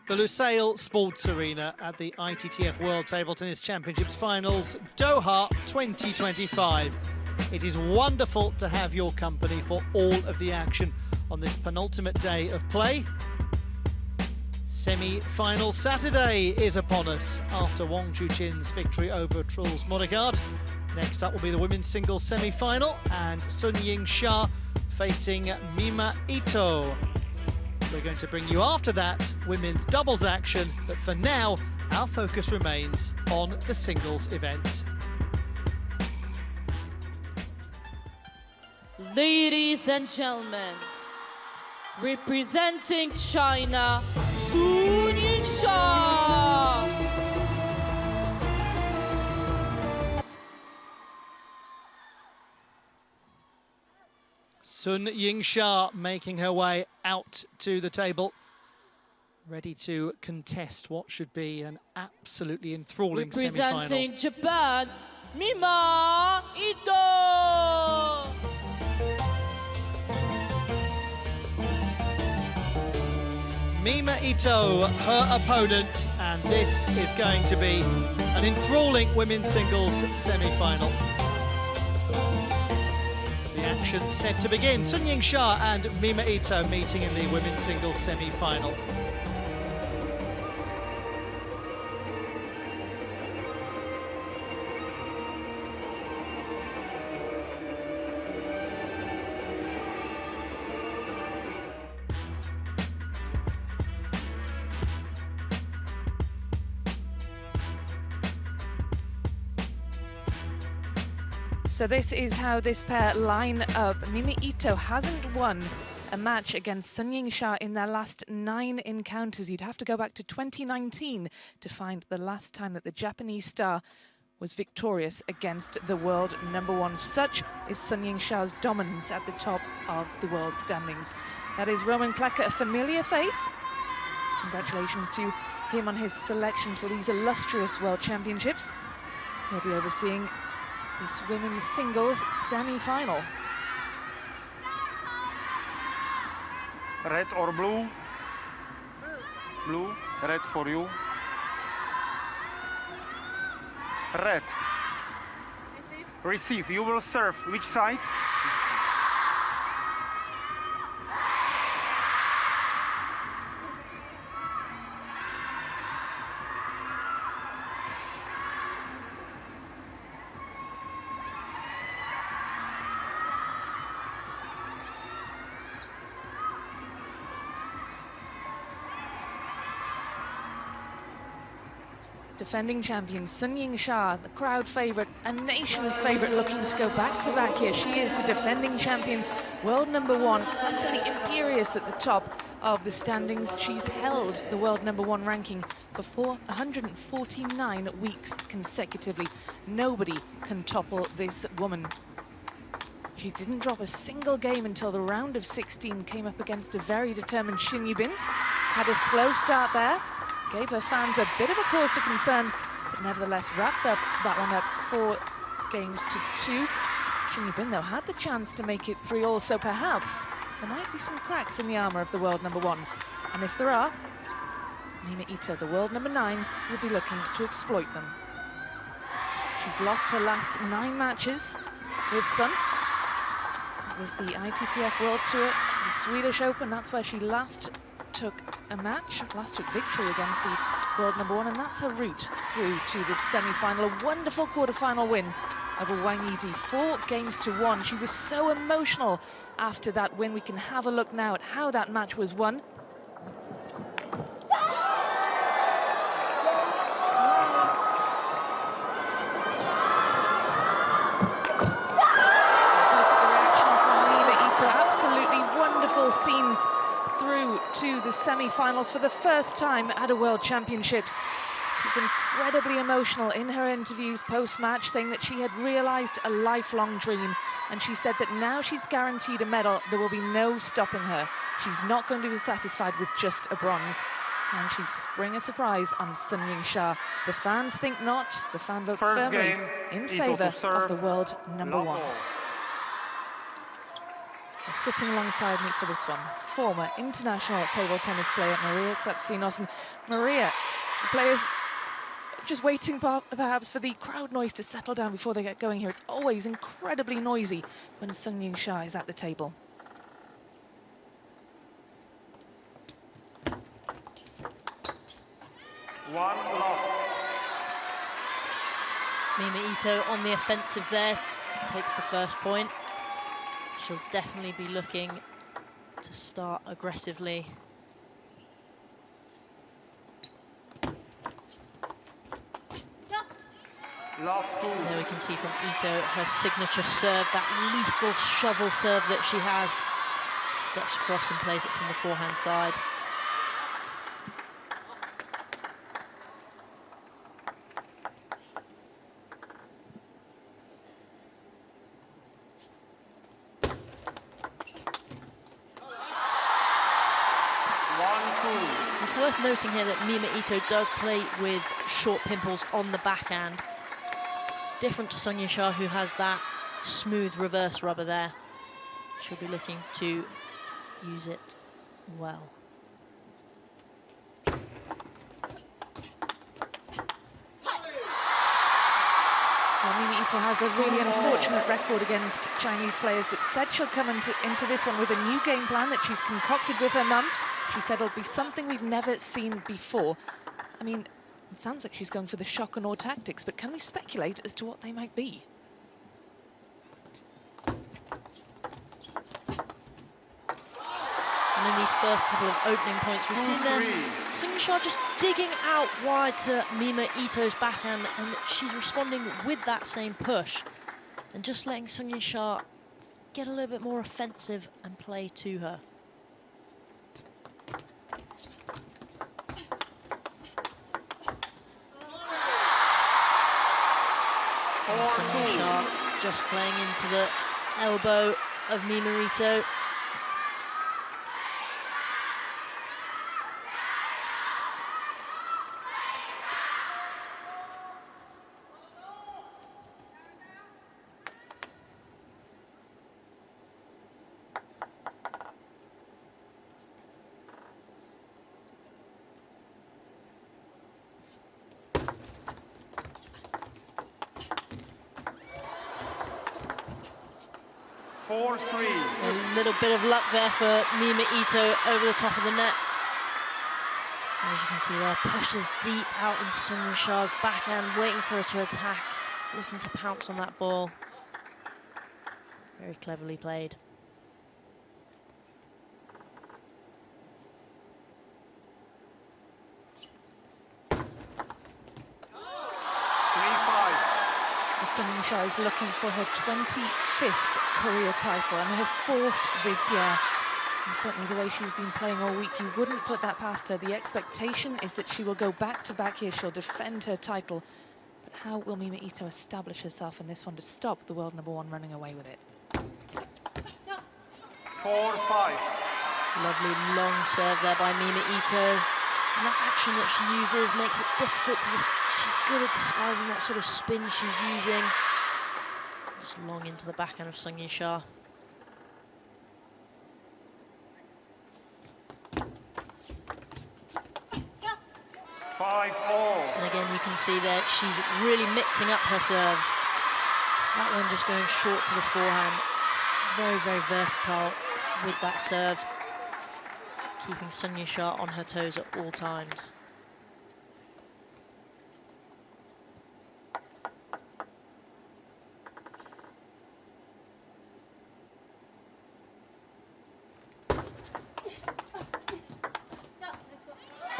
The Lusail Sports Arena at the ITTF World Table Tennis Championships Finals, Doha 2025. It is wonderful to have your company for all of the action on this penultimate day of play. Semi-final Saturday is upon us after Wang Chuqin's victory over Truls Modegaard. Next up will be the women's singles semi-final and Sun-Ying Shah facing Mima Ito. We're going to bring you after that women's doubles action, but for now, our focus remains on the singles event. Ladies and gentlemen, representing China, Sun-Ying Shah. Sun Yingsha making her way out to the table, ready to contest what should be an absolutely enthralling semi-final. Representing Japan, Mima Ito! Mima Ito, her opponent, and this is going to be an enthralling women's singles semi-final. The action set to begin. Sun Yingsha and Mima Ito meeting in the women's singles semi-final. So this is how this pair line up. Mima Ito hasn't won a match against Sun Yingsha in their last 9 encounters. You'd have to go back to 2019 to find the last time that the Japanese star was victorious against the world #1. Such is Sun Yingsha's dominance at the top of the world standings. That is Roman Klecker, a familiar face. Congratulations to him on his selection for these illustrious world championships. He'll be overseeing this women's singles semi-final. Red or blue? Blue. Red for you. Red. Receive. Receive. You will serve. Which side? Defending champion Sun Yingsha, the crowd favourite, a nation's favourite, looking to go back-to-back here. She is the defending champion, world #1, utterly imperious at the top of the standings. She's held the world #1 ranking for 449 weeks consecutively. Nobody can topple this woman. She didn't drop a single game until the round of 16, came up against a very determined Shin Yubin. Had a slow start there. Gave her fans a bit of a cause for concern, but nevertheless wrapped up that one up 4 games to 2. Shin Yubin, though, had the chance to make it 3-all, so perhaps there might be some cracks in the armour of the world #1. And if there are, Mima Ito, the world #9, will be looking to exploit them. She's lost her last 9 matches with Sun. It was the ITTF World Tour, the Swedish Open, that's where she last took victory against the world #1, and that's her route through to the semi-final. A wonderful quarter-final win over Wang Yidi, 4 games to 1. She was so emotional after that win. We can have a look now at how that match was won. Let's look at the reaction from Mima Ito. Absolutely wonderful scenes through to the semi-finals for the first time at a World Championships. She was incredibly emotional in her interviews post-match, saying that she had realised a lifelong dream, and she said that now she's guaranteed a medal, there will be no stopping her. She's not going to be satisfied with just a bronze. Can she spring a surprise on Sun Yingsha? The fans think not. The fan vote firmly in favour of the world #1. Sitting alongside me for this one, former international table tennis player Maria Sapsinos. And Maria, the players just waiting perhaps for the crowd noise to settle down before they get going here. It's always incredibly noisy when Sun Yingsha is at the table. One love. Mima Ito on the offensive there, takes the first point. She'll definitely be looking to start aggressively. Love two. There we can see from Ito her signature serve, that lethal shovel serve that she has. Steps across and plays it from the forehand side. noting here that Mima Ito does play with short pimples on the backhand. Different to Sonia Shah, who has that smooth reverse rubber there. She'll be looking to use it well. Well, Mima Ito has a really unfortunate record against Chinese players, but said she'll come into this one with a new game plan that she's concocted with her mum. She said it'll be something we've never seen before. I mean, it sounds like she's going for the shock and awe tactics, but can we speculate as to what they might be? And in these first couple of opening points, we've seen there Sonia Shah just digging out wide to Mima Ito's backhand, and she's responding with that same push and just letting Sonia Shah get a little bit more offensive and play to her. And Sonia Shah just playing into the elbow of Mima Ito. A little bit of luck there for Mima Ito over the top of the net. As you can see there, pushes deep out into Sonia Shah's backhand, waiting for her to attack, looking to pounce on that ball. Very cleverly played. Sonia Shah is looking for her 25th career title and her 4th this year. And certainly the way she's been playing all week, you wouldn't put that past her. The expectation is that she will go back-to-back here. She'll defend her title. But how will Mima Ito establish herself in this one to stop the world #1 running away with it? 4-5. Lovely long serve there by Mima Ito. And that action that she uses makes it difficult to just... She's good at disguising what sort of spin she's using. Just long into the backhand of Sonia Shah. And again, you can see that she's really mixing up her serves. That one just going short to the forehand. Very, very versatile with that serve. Keeping Sonia Shah on her toes at all times.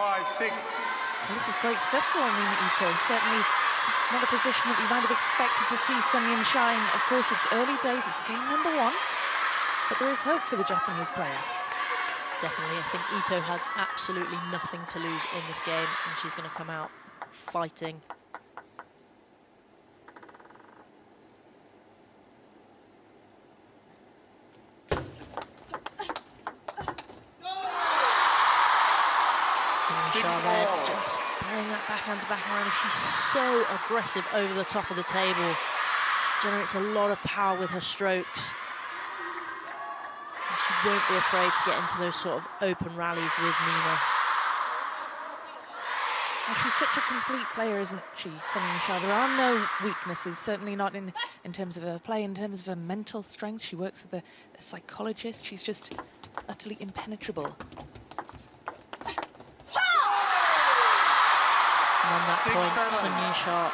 Well, this is great stuff for Mima Ito. Certainly not a position that we might have expected to see Sonia Shah in. Of course, it's early days, it's game #1, but there is hope for the Japanese player. Definitely, I think Ito has absolutely nothing to lose in this game, and she's going to come out fighting. There, just playing that backhand to backhand. She's so aggressive over the top of the table. Generates a lot of power with her strokes. And she won't be afraid to get into those sort of open rallies with Mima. Well, she's such a complete player, isn't she, Sonia Shah? There are no weaknesses, certainly not in terms of her play, in terms of her mental strength. She works with a psychologist. She's just utterly impenetrable. And on that point, Sonia Shah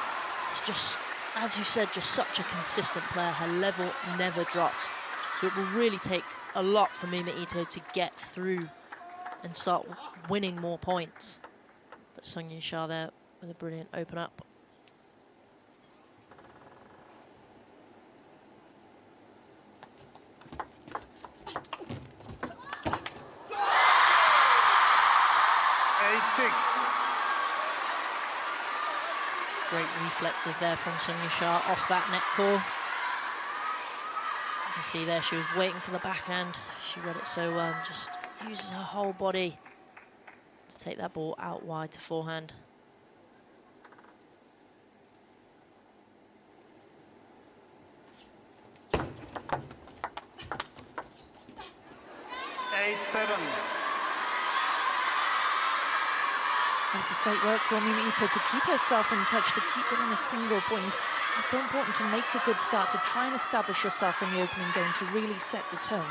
is just, as you said, just such a consistent player. Her level never drops. So it will really take a lot for Mima Ito to get through and start winning more points. But Sonia Shah there with a brilliant open up. Great reflexes there from Sonia Shah off that net call. You can see there she was waiting for the backhand. She read it so well and just uses her whole body to take that ball out wide to forehand. This is great work for Mima Ito to keep herself in touch, to keep within a single point. It's so important to make a good start, to try and establish yourself in the opening game, to really set the tone.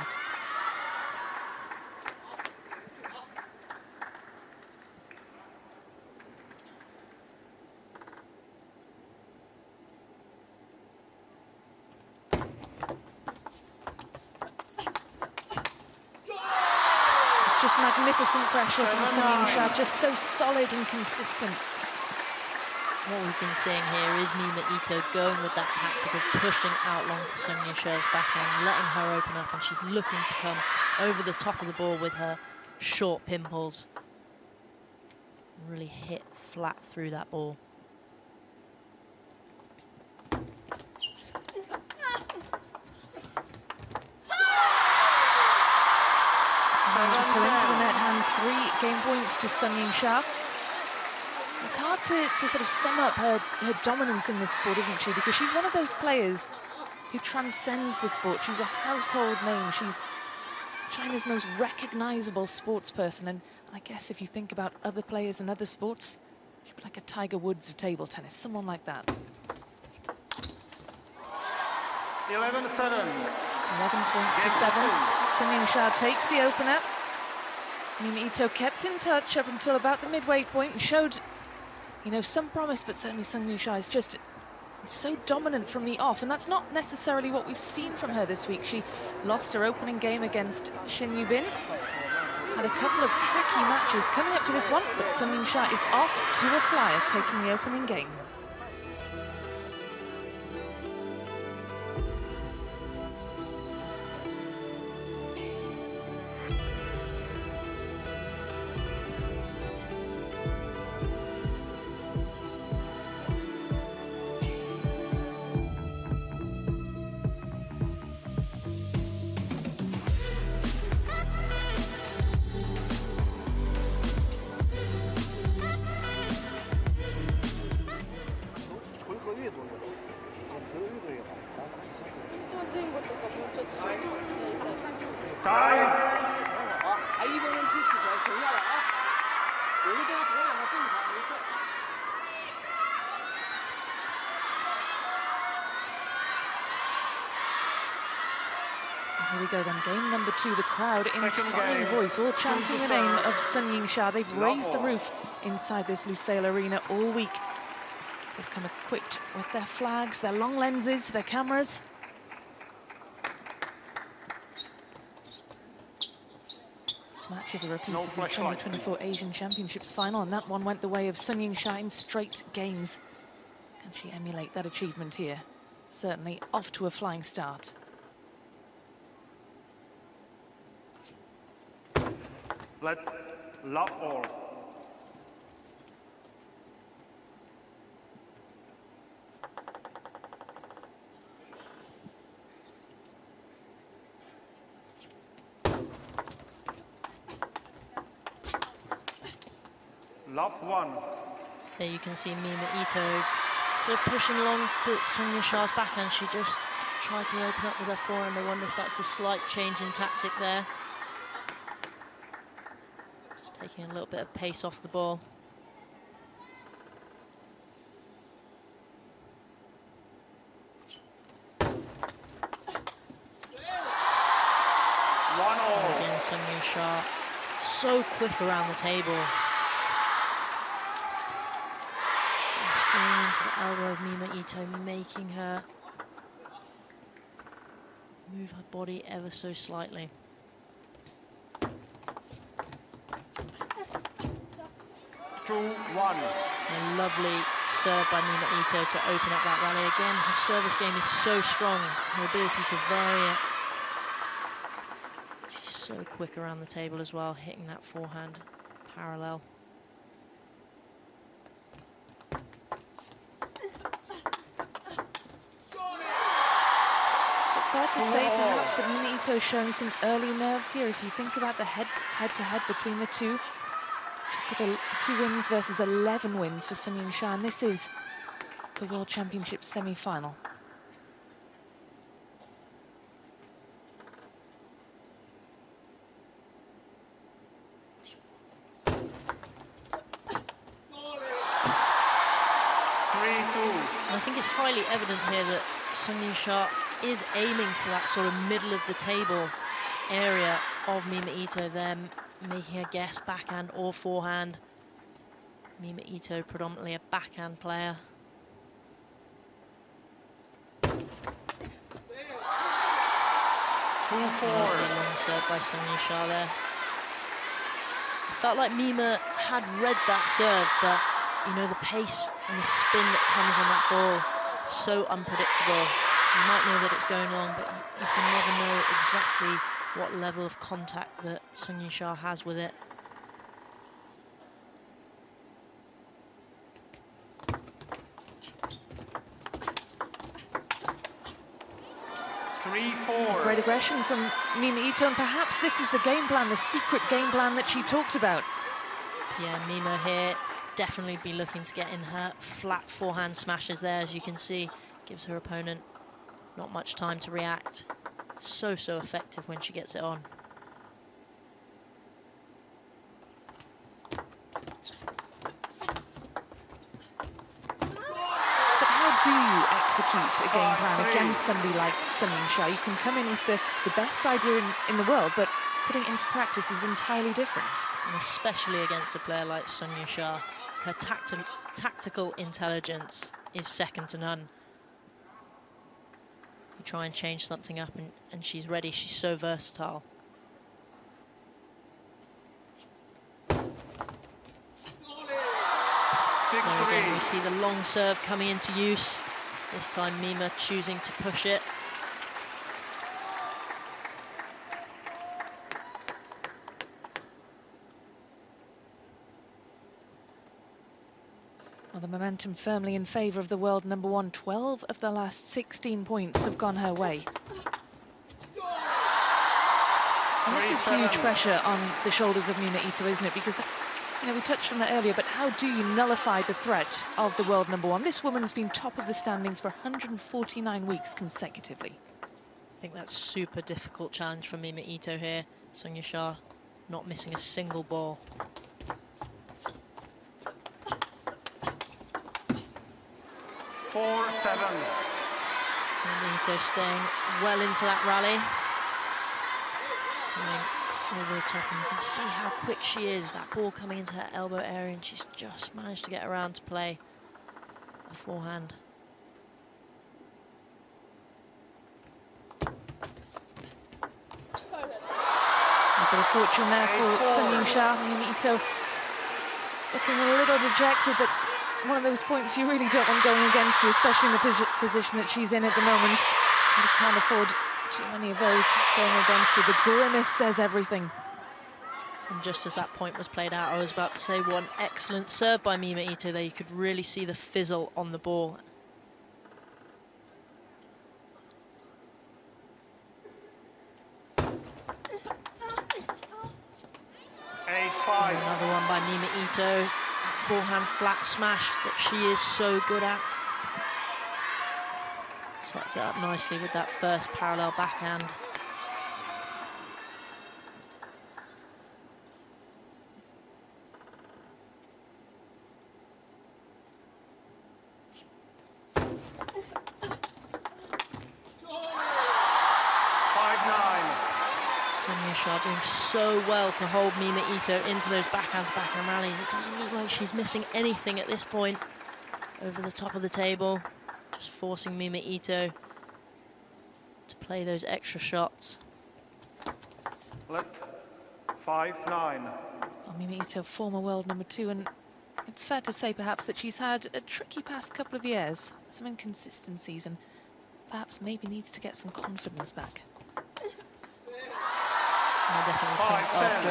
Just magnificent pressure from Sun Ying-sha, just so solid and consistent. What we've been seeing here is Mima Ito going with that tactic of pushing out long to Sun Ying-sha's backhand, letting her open up, and she's looking to come over the top of the ball with her short pimples. Really hit flat through that ball. To into the net, hands 3 game points to Sun Ying-sha. It's hard to sort of sum up her dominance in this sport, isn't she? Because she's one of those players who transcends the sport. She's a household name. She's China's most recognizable sports person. And I guess if you think about other players in other sports, she'd be like a Tiger Woods of table tennis, someone like that. 11-7. 11 points to 7. Sun Ying-sha takes the opener. Mima Ito kept in touch up until about the midway point and showed, you know, some promise, but certainly Sun Ying-sha is just so dominant from the off, and that's not necessarily what we've seen from her this week. She lost her opening game against Shin Yubin, had a couple of tricky matches coming up to this one, but Sun Ying-sha is off to a flyer, taking the opening game. Here we go then, game number 2, the crowd in fine voice, all chanting the name of Sun Ying-sha. They've raised the roof inside this Lusail Arena all week. They've come equipped with their flags, their long lenses, their cameras. This match is a repeat of the 2024 Asian Championships final, and that one went the way of Sun Ying-sha in straight games. Can she emulate that achievement here? Certainly off to a flying start. Let love all. Love 1. There you can see Mima Ito sort of pushing along to Sun Ying-sha's backhand. She just tried to open up with her forehand. I wonder if that's a slight change in tactic there. Taking a little bit of pace off the ball. Again, Sun Ying-sha so quick around the table. Just going into the elbow of Mima Ito, making her move her body ever so slightly. A lovely serve by Mima Ito to open up that rally. Again, her service game is so strong, her ability to vary it. She's so quick around the table as well, hitting that forehand parallel. Is it fair to say perhaps that Mima Ito is showing some early nerves here? If you think about the head-to-head between the two, she's got 2 wins versus 11 wins for Sun Ying-sha, and this is the World Championship semi-final. I think it's highly evident here that Sun Ying-sha is aiming for that sort of middle of the table area of Mima Ito, then making a guess backhand or forehand. Mima Ito predominantly a backhand player. Long serve by Sun Ying-sha there. It felt like Mima had read that serve, but you know, the pace and the spin that comes on that ball, so unpredictable. You might know that it's going long, but you can never know exactly what level of contact that Sun Ying-sha has with it. Great aggression from Mima Ito, and perhaps this is the game plan, the secret game plan that she talked about. Yeah, Mima here definitely be looking to get in her flat forehand smashes there, as you can see. Gives her opponent not much time to react. So effective when she gets it on. But how do you execute a game plan against somebody like Sun Ying-sha? You can come in with the best idea in the world, but putting it into practice is entirely different. And especially against a player like Sun Ying-sha. Her tactical intelligence is second to none. You try and change something up and she's ready. She's so versatile. Again, we see the long serve coming into use. This time Mima choosing to push it. Well, the momentum firmly in favour of the world number one. 12 of the last 16 points have gone her way. And this is huge pressure on the shoulders of Mima Ito, isn't it? Because, you know, we touched on it earlier, but how do you nullify the threat of the world number one? This woman's been top of the standings for 149 weeks consecutively. I think that's super difficult challenge for Mima Ito here. Sun Ying-sha not missing a single ball. Mima Ito staying well into that rally. Coming over the top, and you can see how quick she is. That ball coming into her elbow area, and she's just managed to get around to play a forehand. A bit of fortune there for Sun Ying-sha. Mima Ito looking a little dejected. That's one of those points you really don't want going against you, especially in the position that she's in at the moment. You can't afford too many of those going against her. The grimace says everything. And just as that point was played out, I was about to say one excellent serve by Mima Ito there. You could really see the fizzle on the ball. Another one by Mima Ito. That forehand flat smash that she is so good at. Sets it up nicely with that first parallel backhand. Sun Ying-sha doing so well to hold Mima Ito into those backhand rallies. It doesn't look like she's missing anything at this point. Over the top of the table, just forcing Mima Ito to play those extra shots. Let 5-9. Well, Mima Ito, former world number 2, and it's fair to say perhaps that she's had a tricky past couple of years, some inconsistencies, and perhaps maybe needs to get some confidence back. I definitely think after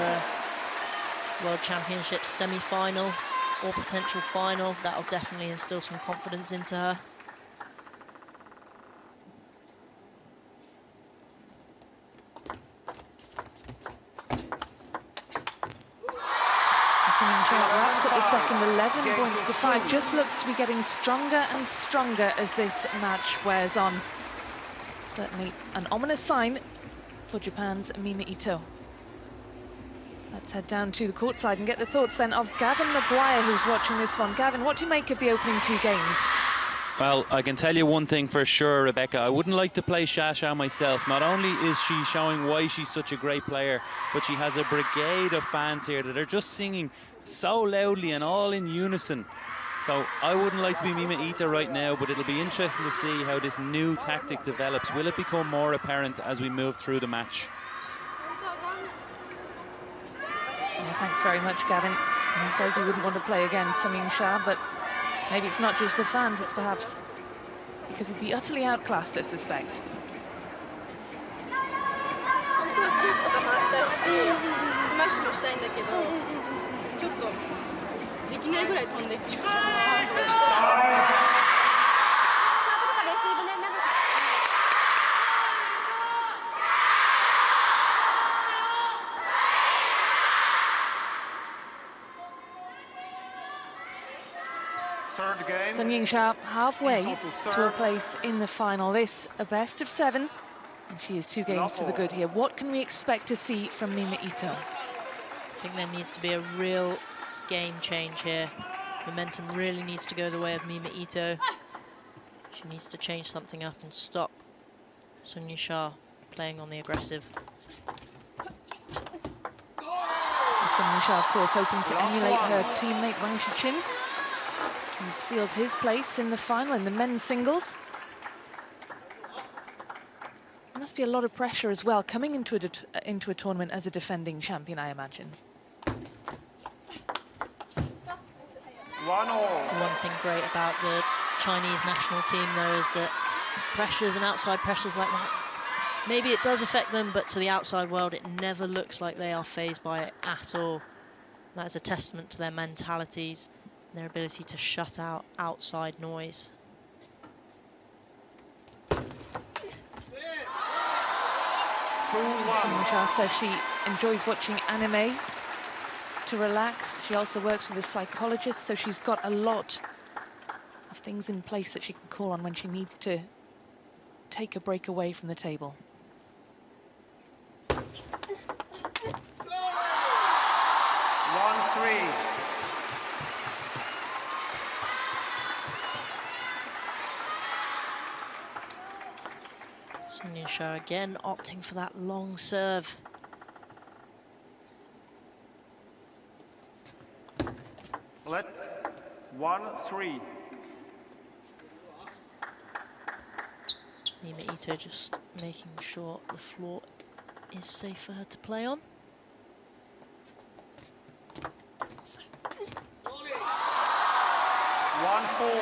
a World Championships semi-final or potential final, that'll definitely instill some confidence into her. points to 5. Just looks to be getting stronger and stronger as this match wears on. Certainly an ominous sign for Japan's Mima Ito. Let's head down to the courtside and get the thoughts then of Gavin Maguire, who's watching this one. Gavin, what do you make of the opening 2 games? Well, I can tell you one thing for sure, Rebecca. I wouldn't like to play Shasha myself. Not only is she showing why she's such a great player, but she has a brigade of fans here that are just singing so loudly and all in unison. So I wouldn't like to be Mima Ito right now, but it'll be interesting to see how this new tactic develops. Will it become more apparent as we move through the match? Well, thanks very much, Gavin. He says he wouldn't want to play against Samin Shah, but maybe it's not just the fans, it's perhaps because he'd be utterly outclassed, I suspect. Third game. Sun Ying-Shah halfway to a place in the final. This a best of 7, and she is 2 games to the good here. What can we expect to see from Mima Ito? I think there needs to be a real game change here. Momentum really needs to go the way of Mima Ito. She needs to change something up and stop Sun Ying-Shah playing on the aggressive. Sun Ying-Shah, of course, hoping to emulate her teammate Wang Shiqin, who sealed his place in the final in the men's singles. There must be a lot of pressure as well coming into a tournament as a defending champion, I imagine. 1-1. One thing great about the Chinese national team, though, is that pressures and outside pressures like that, maybe it does affect them, but to the outside world, it never looks like they are fazed by it at all. That is a testament to their mentalities, their ability to shut out outside noise. Sun Ying-Shah says she enjoys watching anime to relax. She also works with a psychologist, so she's got a lot of things in place that she can call on when she needs to take a break away from the table. 1-3. Sun Ying-Shah again opting for that long serve. Let 1-3. Mima Ito just making sure the floor is safe for her to play on.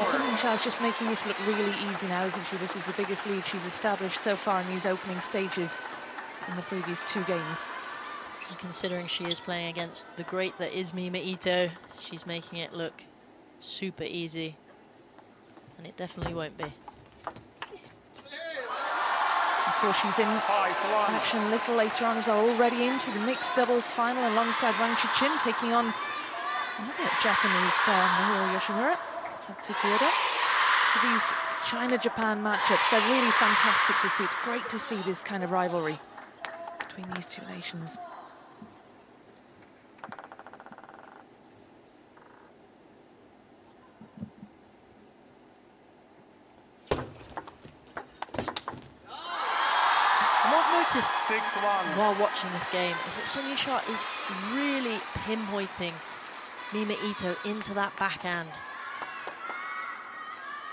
Sun Ying-Shah is just making this look really easy now, isn't she? This is the biggest lead she's established so far in these opening stages in the previous 2 games. And considering she is playing against the great that is Mima Ito, she's making it look super easy. And it definitely won't be. Of course, she's in action a little later on as well, already into the mixed doubles final alongside Wang Shiqin, taking on another Japanese player, Miharu Yoshimura, Satsuki Oda. So these China-Japan matchups, they're really fantastic to see. It's great to see this kind of rivalry between these 2 nations. Noticed while watching this game is that Sun Ying-Shah is really pinpointing Mima Ito into that backhand.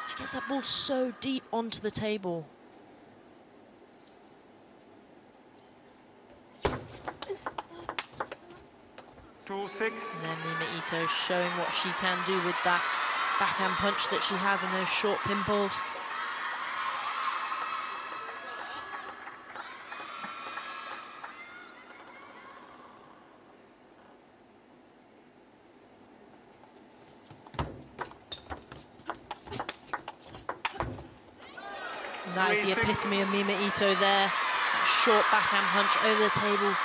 She gets that ball so deep onto the table. 2-6. And then Mima Ito showing what she can do with that backhand punch that she has and those short pimples. And that is the epitome of Mima Ito there. Short backhand punch over the table,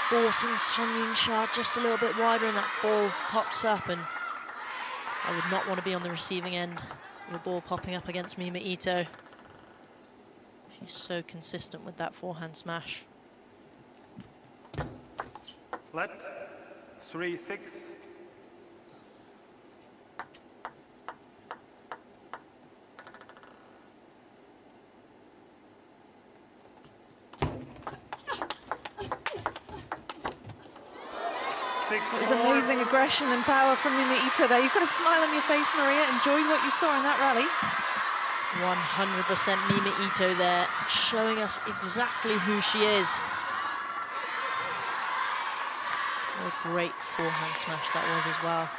forcing Sun Ying-Shah just a little bit wider, and that ball pops up and I would not want to be on the receiving end of a ball popping up against Mima Ito. She's so consistent with that forehand smash. Let 3-6. It was amazing aggression and power from Mima Ito there. You've got a smile on your face, Maria, enjoying what you saw in that rally. 100% Mima Ito there, showing us exactly who she is. What a great forehand smash that was as well.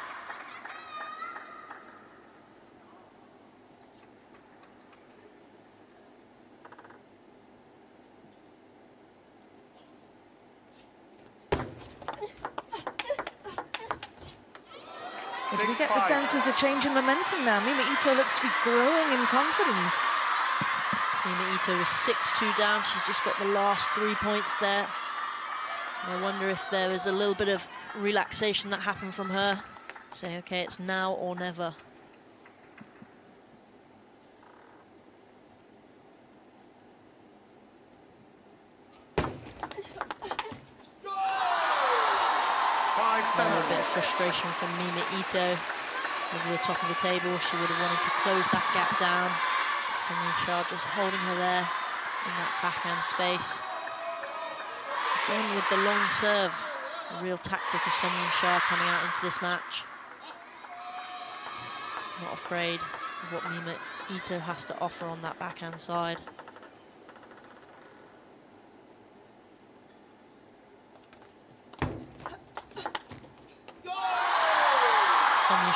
Do we get the sense there's a change in momentum now? Mima Ito looks to be growing in confidence. Mima Ito was 6-2 down. She's just got the last 3 points there. And I wonder if there was a little bit of relaxation that happened from her. Say, okay, it's now or never. A little bit of frustration from Mima Ito over the top of the table. She would have wanted to close that gap down. Sun Shah just holding her there in that backhand space. Again with the long serve, a real tactic of Sun Shah coming out into this match. Not afraid of what Mima Ito has to offer on that backhand side.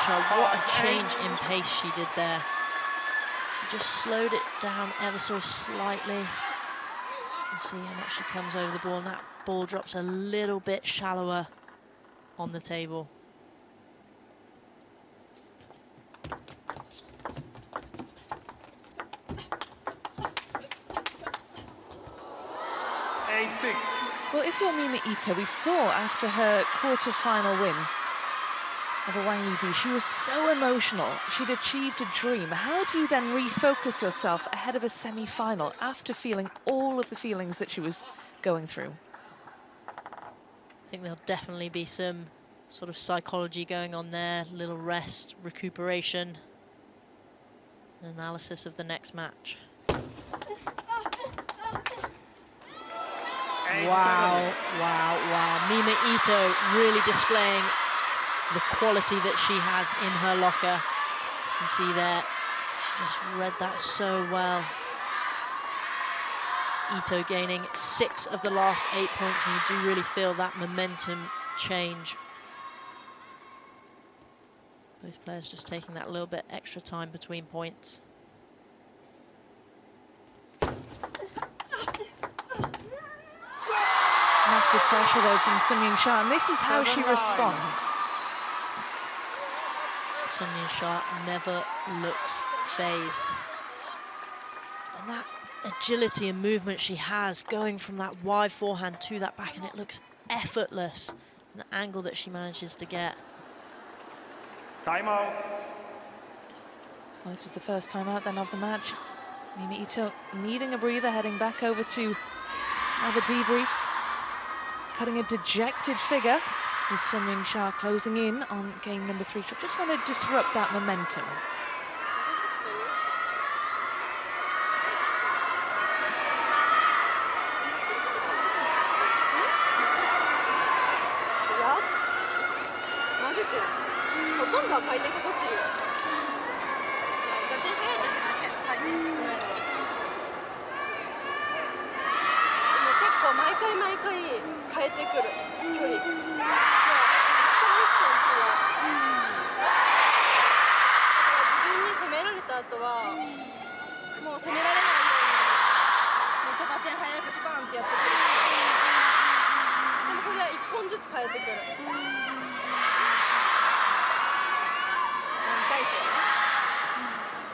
What a change in pace she did there. She just slowed it down ever so slightly. You can see how much she comes over the ball, and that ball drops a little bit shallower on the table. Well, if you're Mima Ito, we saw after her quarter-final win of a Wang Yidi, she was so emotional. She'd achieved a dream. How do you then refocus yourself ahead of a semi-final after feeling all of the feelings that she was going through? I think there'll definitely be some sort of psychology going on there, little rest, recuperation, an analysis of the next match. Wow, wow, wow. Mima Ito really displaying the quality that she has in her locker. You can see there, she just read that so well. Ito gaining 6 of the last 8 points, and you do really feel that momentum change. Both players just taking that little bit extra time between points. Massive pressure though from Sun Shah, and this is how she responds. Sun Shah never looks phased. And that agility and movement she has going from that wide forehand to that backhand, it looks effortless. And the angle that she manages to get. Time out. Well, this is the first time out then of the match. Mima Ito needing a breather, heading back over to have a debrief. Cutting a dejected figure with Sun Shah closing in on game number 3. Just want to disrupt that momentum.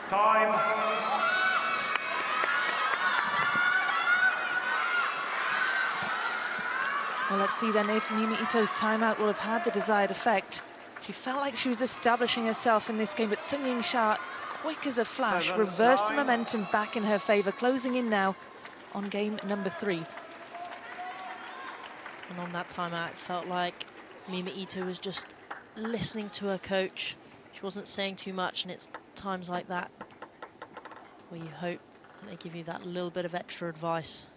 Time. Well, let's see then if Mima Ito's timeout will have had the desired effect. She felt like she was establishing herself in this game, but Sun Ying-sha, quick as a flash, reversed the momentum back in her favour, closing in now on game number 3. And on that timeout, it felt like Mima Ito was just listening to her coach. She wasn't saying too much, and it's times like that where you hope they give you that little bit of extra advice.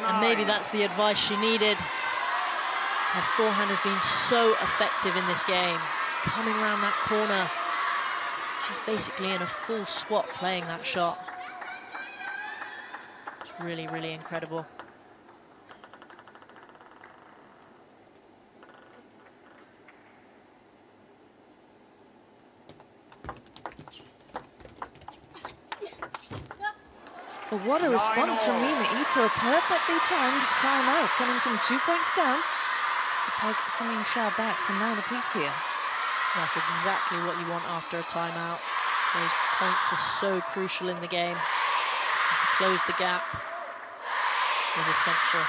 And maybe that's the advice she needed. Her forehand has been so effective in this game. Coming around that corner, she's basically in a full squat playing that shot. It's really, really incredible. Well, what a response from Mima Ito. A perfectly timed timeout coming from 2 points down to peg Sun Ying-sha back to 9 apiece here. That's exactly what you want after a timeout. Those points are so crucial in the game. And to close the gap is essential.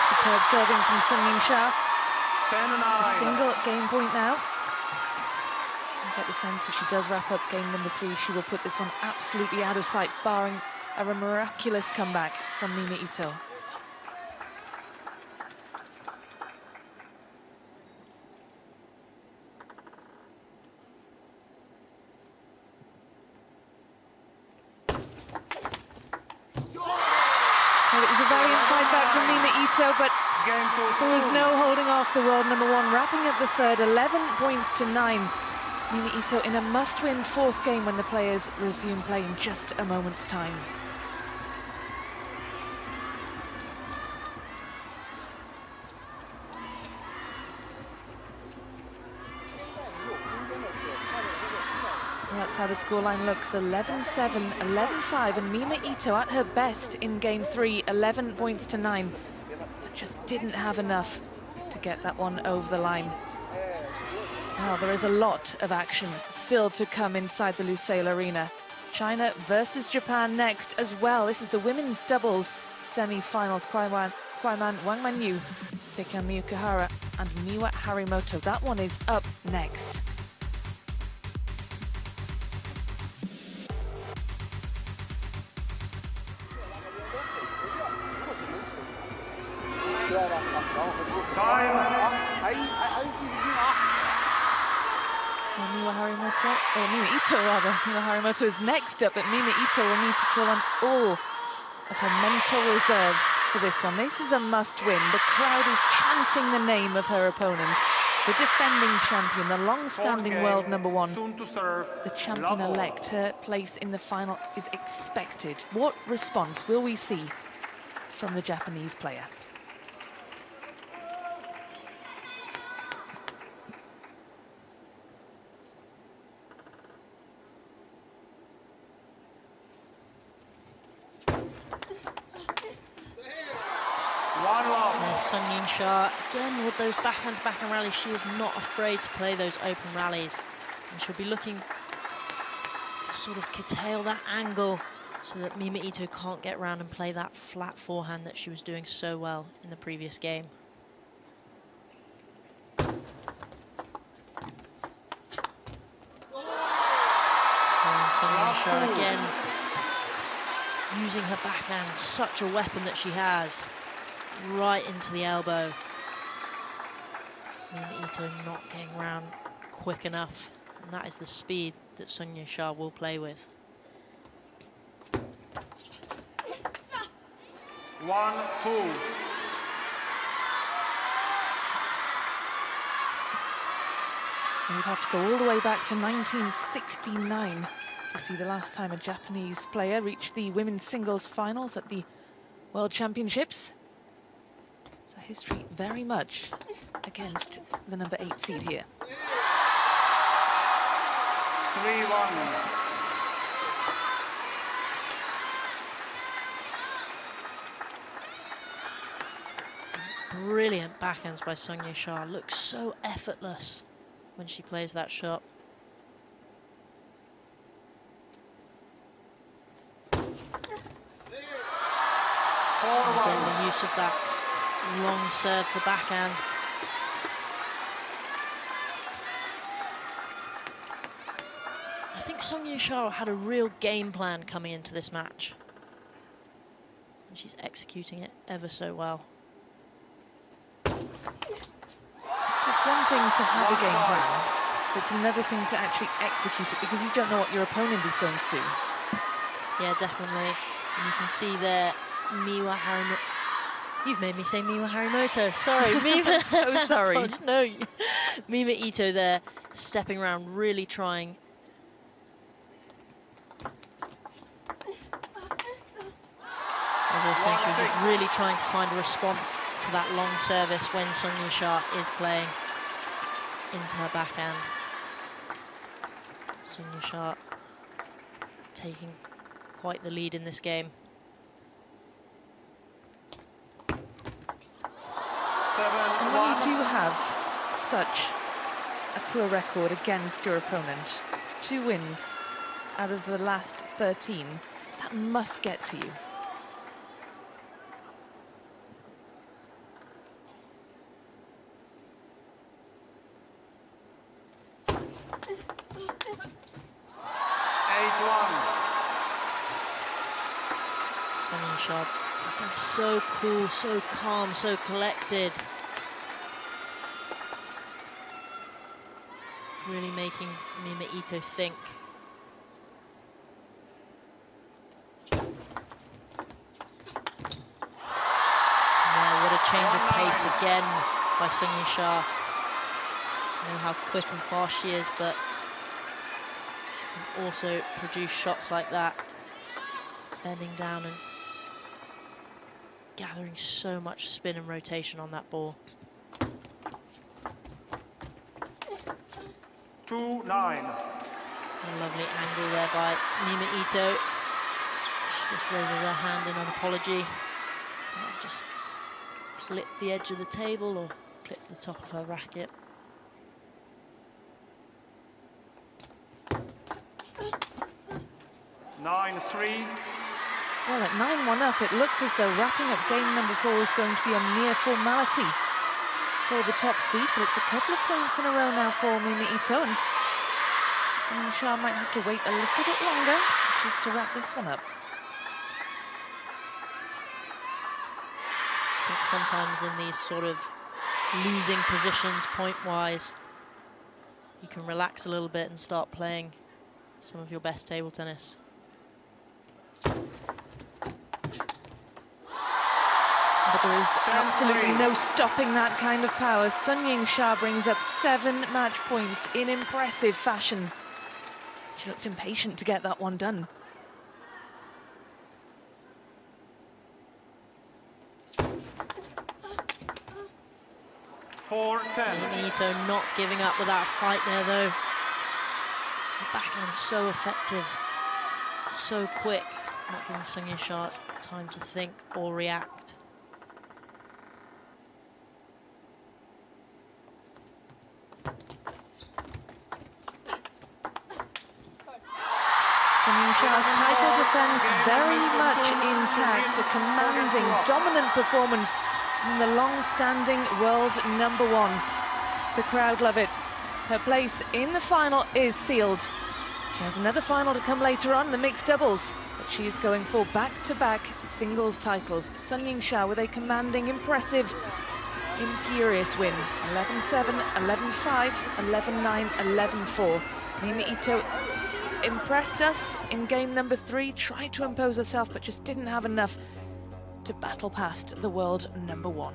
Superb serving from Sun Ying-sha. A single game point now. I get the sense if she does wrap up game number 3, she will put this one absolutely out of sight, barring a miraculous comeback from Mima Ito. Well, it was a valiant fight back from Mima Ito, but there was no holding off the world number 1, wrapping up the third, 11 points to 9. Mima Ito in a must-win 4th game when the players resume play in just a moment's time. Well, that's how the scoreline looks, 11-7, 11-5, and Mima Ito at her best in game 3, 11 points to 9. Just didn't have enough to get that one over the line. Well, there is a lot of action still to come inside the Lusail Arena. China versus Japan next as well. This is the women's doubles semi-finals. Kwaiman Wang Manyu taking on Miyu Kuhara and Miwa Harimoto. That one is up next. Well, Miwa Ito rather. Miwa Harimoto is next up, but Mima Ito will need to call on all of her mental reserves for this one. This is a must-win. The crowd is chanting the name of her opponent, the defending champion, the long-standing world number 1, the champion-elect. Her place in the final is expected. What response will we see from the Japanese player? Sun Ying-sha, again with those backhand-to-backhand rallies, she is not afraid to play those open rallies. And she'll be looking to sort of curtail that angle so that Mima Ito can't get around and play that flat forehand that she was doing so well in the previous game. And Sun Ying-sha again using her backhand, such a weapon that she has. Right into the elbow. Mima Ito not getting around quick enough. And that is the speed that Sun Ying-sha will play with. 1-2. We'd have to go all the way back to 1969 to see the last time a Japanese player reached the women's singles finals at the World Championships. History very much against the number 8 seed here. 3-1. brilliant backhands by Sung-Jae Shah. Looks so effortless when she plays that shot. And again, the use of that long serve to backhand. I think Sung-Jae Shah had a real game plan coming into this match. And she's executing it ever so well. It's one thing to have a game plan. It's another thing to actually execute it, because you don't know what your opponent is going to do. Yeah, definitely. And you can see there, Miwa Harimoto. You've made me say Miwa Harimoto. Sorry, Mima. So sorry. No, Mima Ito there, stepping around, really trying. As I was saying, she was just really trying to find a response to that long service when Sung-Jae Shah is playing into her backhand. Sung-Jae Shah taking quite the lead in this game. And when you do have such a poor record against your opponent, 2 wins out of the last 13, that must get to you. Sung-Jae Shah looking so cool, so calm, so collected. Really making Mima Ito think. Now, what a change of pace again by Sung-Jae Shah. I know how quick and fast she is, but she can also produce shots like that. Just bending down and gathering so much spin and rotation on that ball. 2-9. A lovely angle there by Mima Ito. She just raises her hand in an apology. Might have just clipped the edge of the table or clipped the top of her racket. Well, at 9-1 up, it looked as though wrapping up game number 4 was going to be a mere formality for the top seed, but it's a couple of points in a row now for Mima Ito, and Sung-Jae Shah might have to wait a little bit longer if she's to wrap this one up. I think sometimes in these sort of losing positions point-wise, you can relax a little bit and start playing some of your best table tennis. But there is absolutely no stopping that kind of power. Sung-Jae Shah brings up 7 match points in impressive fashion. She looked impatient to get that one done. Mima Ito not giving up with that fight there, though. The backhand so effective, so quick, not giving Sung-Jae Shah time to think or react. Sung-Jae Shah's title defense very much intact, a commanding, dominant performance from the long-standing world number 1. The crowd love it. Her place in the final is sealed. She has another final to come later on, the mixed doubles, but she is going for back-to-back singles titles. Sung-Jae Shah with a commanding, impressive, imperious win. 11-7, 11-5, 11-9, 11-4. Mima Ito impressed us in game number 3, tried to impose herself, but just didn't have enough to battle past the world number 1.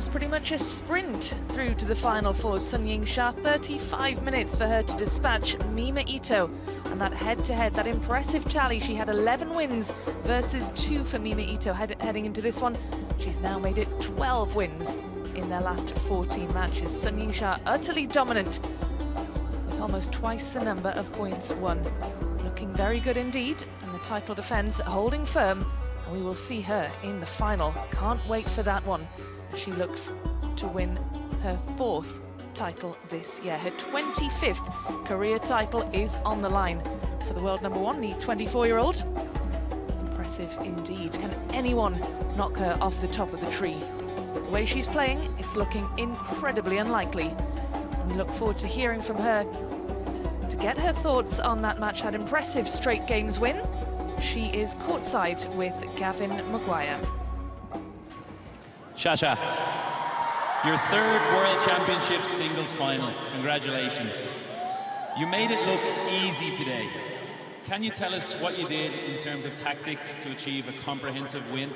it's pretty much a sprint through to the final for Sun Yingsha. 35 minutes for her to dispatch Mima Ito. And that head-to-head, that impressive tally, she had 11 wins versus 2 for Mima Ito heading into this one. She's now made it 12 wins in their last 14 matches. Sun Yingsha utterly dominant with almost twice the number of points won. Looking very good indeed, and the title defence holding firm. And we will see her in the final. Can't wait for that one. She looks to win her 4th title this year. Her 25th career title is on the line for the world number 1, the 24-year-old. Impressive indeed. Can anyone knock her off the top of the tree? The way she's playing, it's looking incredibly unlikely. We look forward to hearing from her to get her thoughts on that match. That impressive straight games win. She is courtside with Gavin Maguire. Shasha, your 3rd World Championships singles final. Congratulations. You made it look easy today. Can you tell us what you did in terms of tactics to achieve a comprehensive win?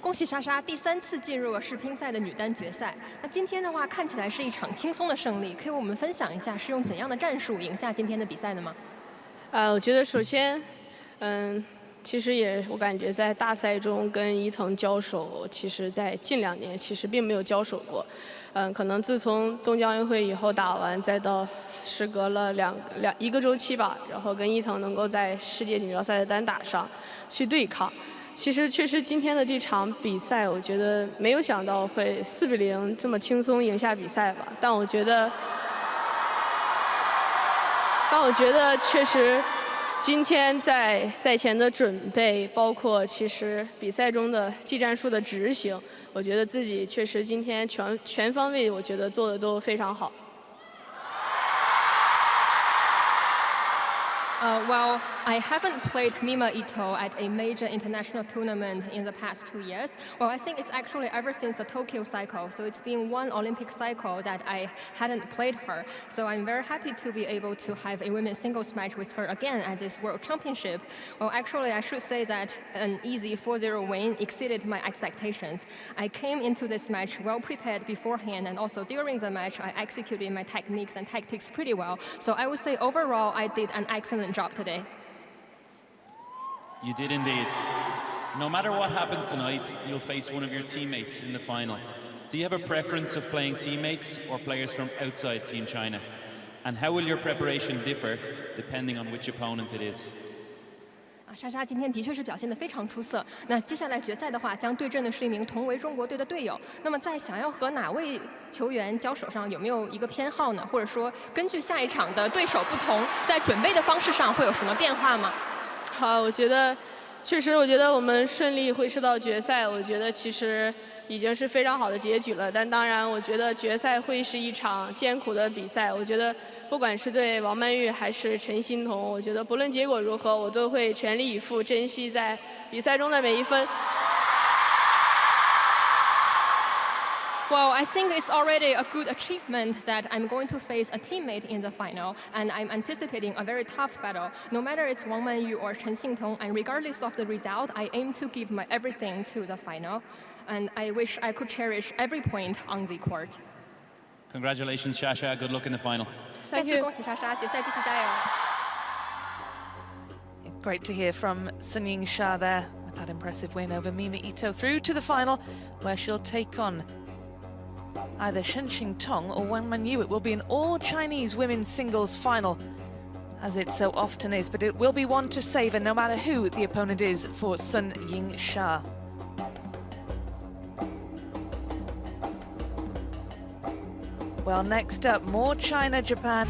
恭喜莎莎第3次进入了世乒赛的女单决赛。那今天的话，看起来是一场轻松的胜利，可以为我们分享一下是用怎样的战术赢下今天的比赛的吗？我觉得首先，其实我感觉在大赛中跟伊藤交手，其实在近2年其实并没有交手过。可能自从东京奥运会以后打完，再到时隔了一个周期吧，然后跟伊藤能够在世界锦标赛的单打上去对抗。其实确实今天的这场比赛，我觉得没有想到会4比0这么轻松赢下比赛吧。但我觉得确实。今天在赛前的准备，包括其实比赛中的技战术的执行，我觉得自己确实今天全方位，我觉得做的都非常好。Well, I haven't played Mima Ito at a major international tournament in the past 2 years. Well, I think it's actually ever since the Tokyo cycle. So it's been 1 Olympic cycle that I hadn't played her. So I'm very happy to be able to have a women's singles match with her again at this World Championship. Well, actually, I should say that an easy 4-0 win exceeded my expectations. I came into this match well prepared beforehand, and also during the match, I executed my techniques and tactics pretty well. So I would say overall, I did an excellent job today. You did indeed. No matter what happens tonight, you'll face one of your teammates in the final. Do you have a preference of playing teammates or players from outside Team China? And how will your preparation differ depending on which opponent it is? 莎莎今天的确是表现得非常出色。那接下来决赛的话，将对阵的是一名同为中国队的队友。那么在想要和哪位球员交手上，有没有一个偏好呢？或者说，根据下一场的对手不同，在准备的方式上会有什么变化吗？好，我觉得我们顺利会师到决赛，我觉得其实已经是非常好的结局了。但当然，我觉得决赛会是一场艰苦的比赛。我觉得不管是对王曼玉还是陈欣彤，我觉得不论结果如何，我都会全力以赴，珍惜在比赛中的每一分。Well, I think it's already a good achievement that I'm going to face a teammate in the final, and I'm anticipating a very tough battle. No matter it's Wang Manyu or Chen Xingtong, and regardless of the result, I aim to give my everything to the final, and I wish I could cherish every point on the court. Congratulations, Shasha. Good luck in the final. 再次恭喜莎莎，决赛继续加油。 Great to hear from Sun Yingsha there with that impressive win over Mima Ito through to the final, where she'll take on either Shen Xingtong or Wang Manyu. It will be an all-Chinese women's singles final, as it so often is, but it will be one to savour no matter who the opponent is for Sun Yingsha. Well, next up, more China-Japan.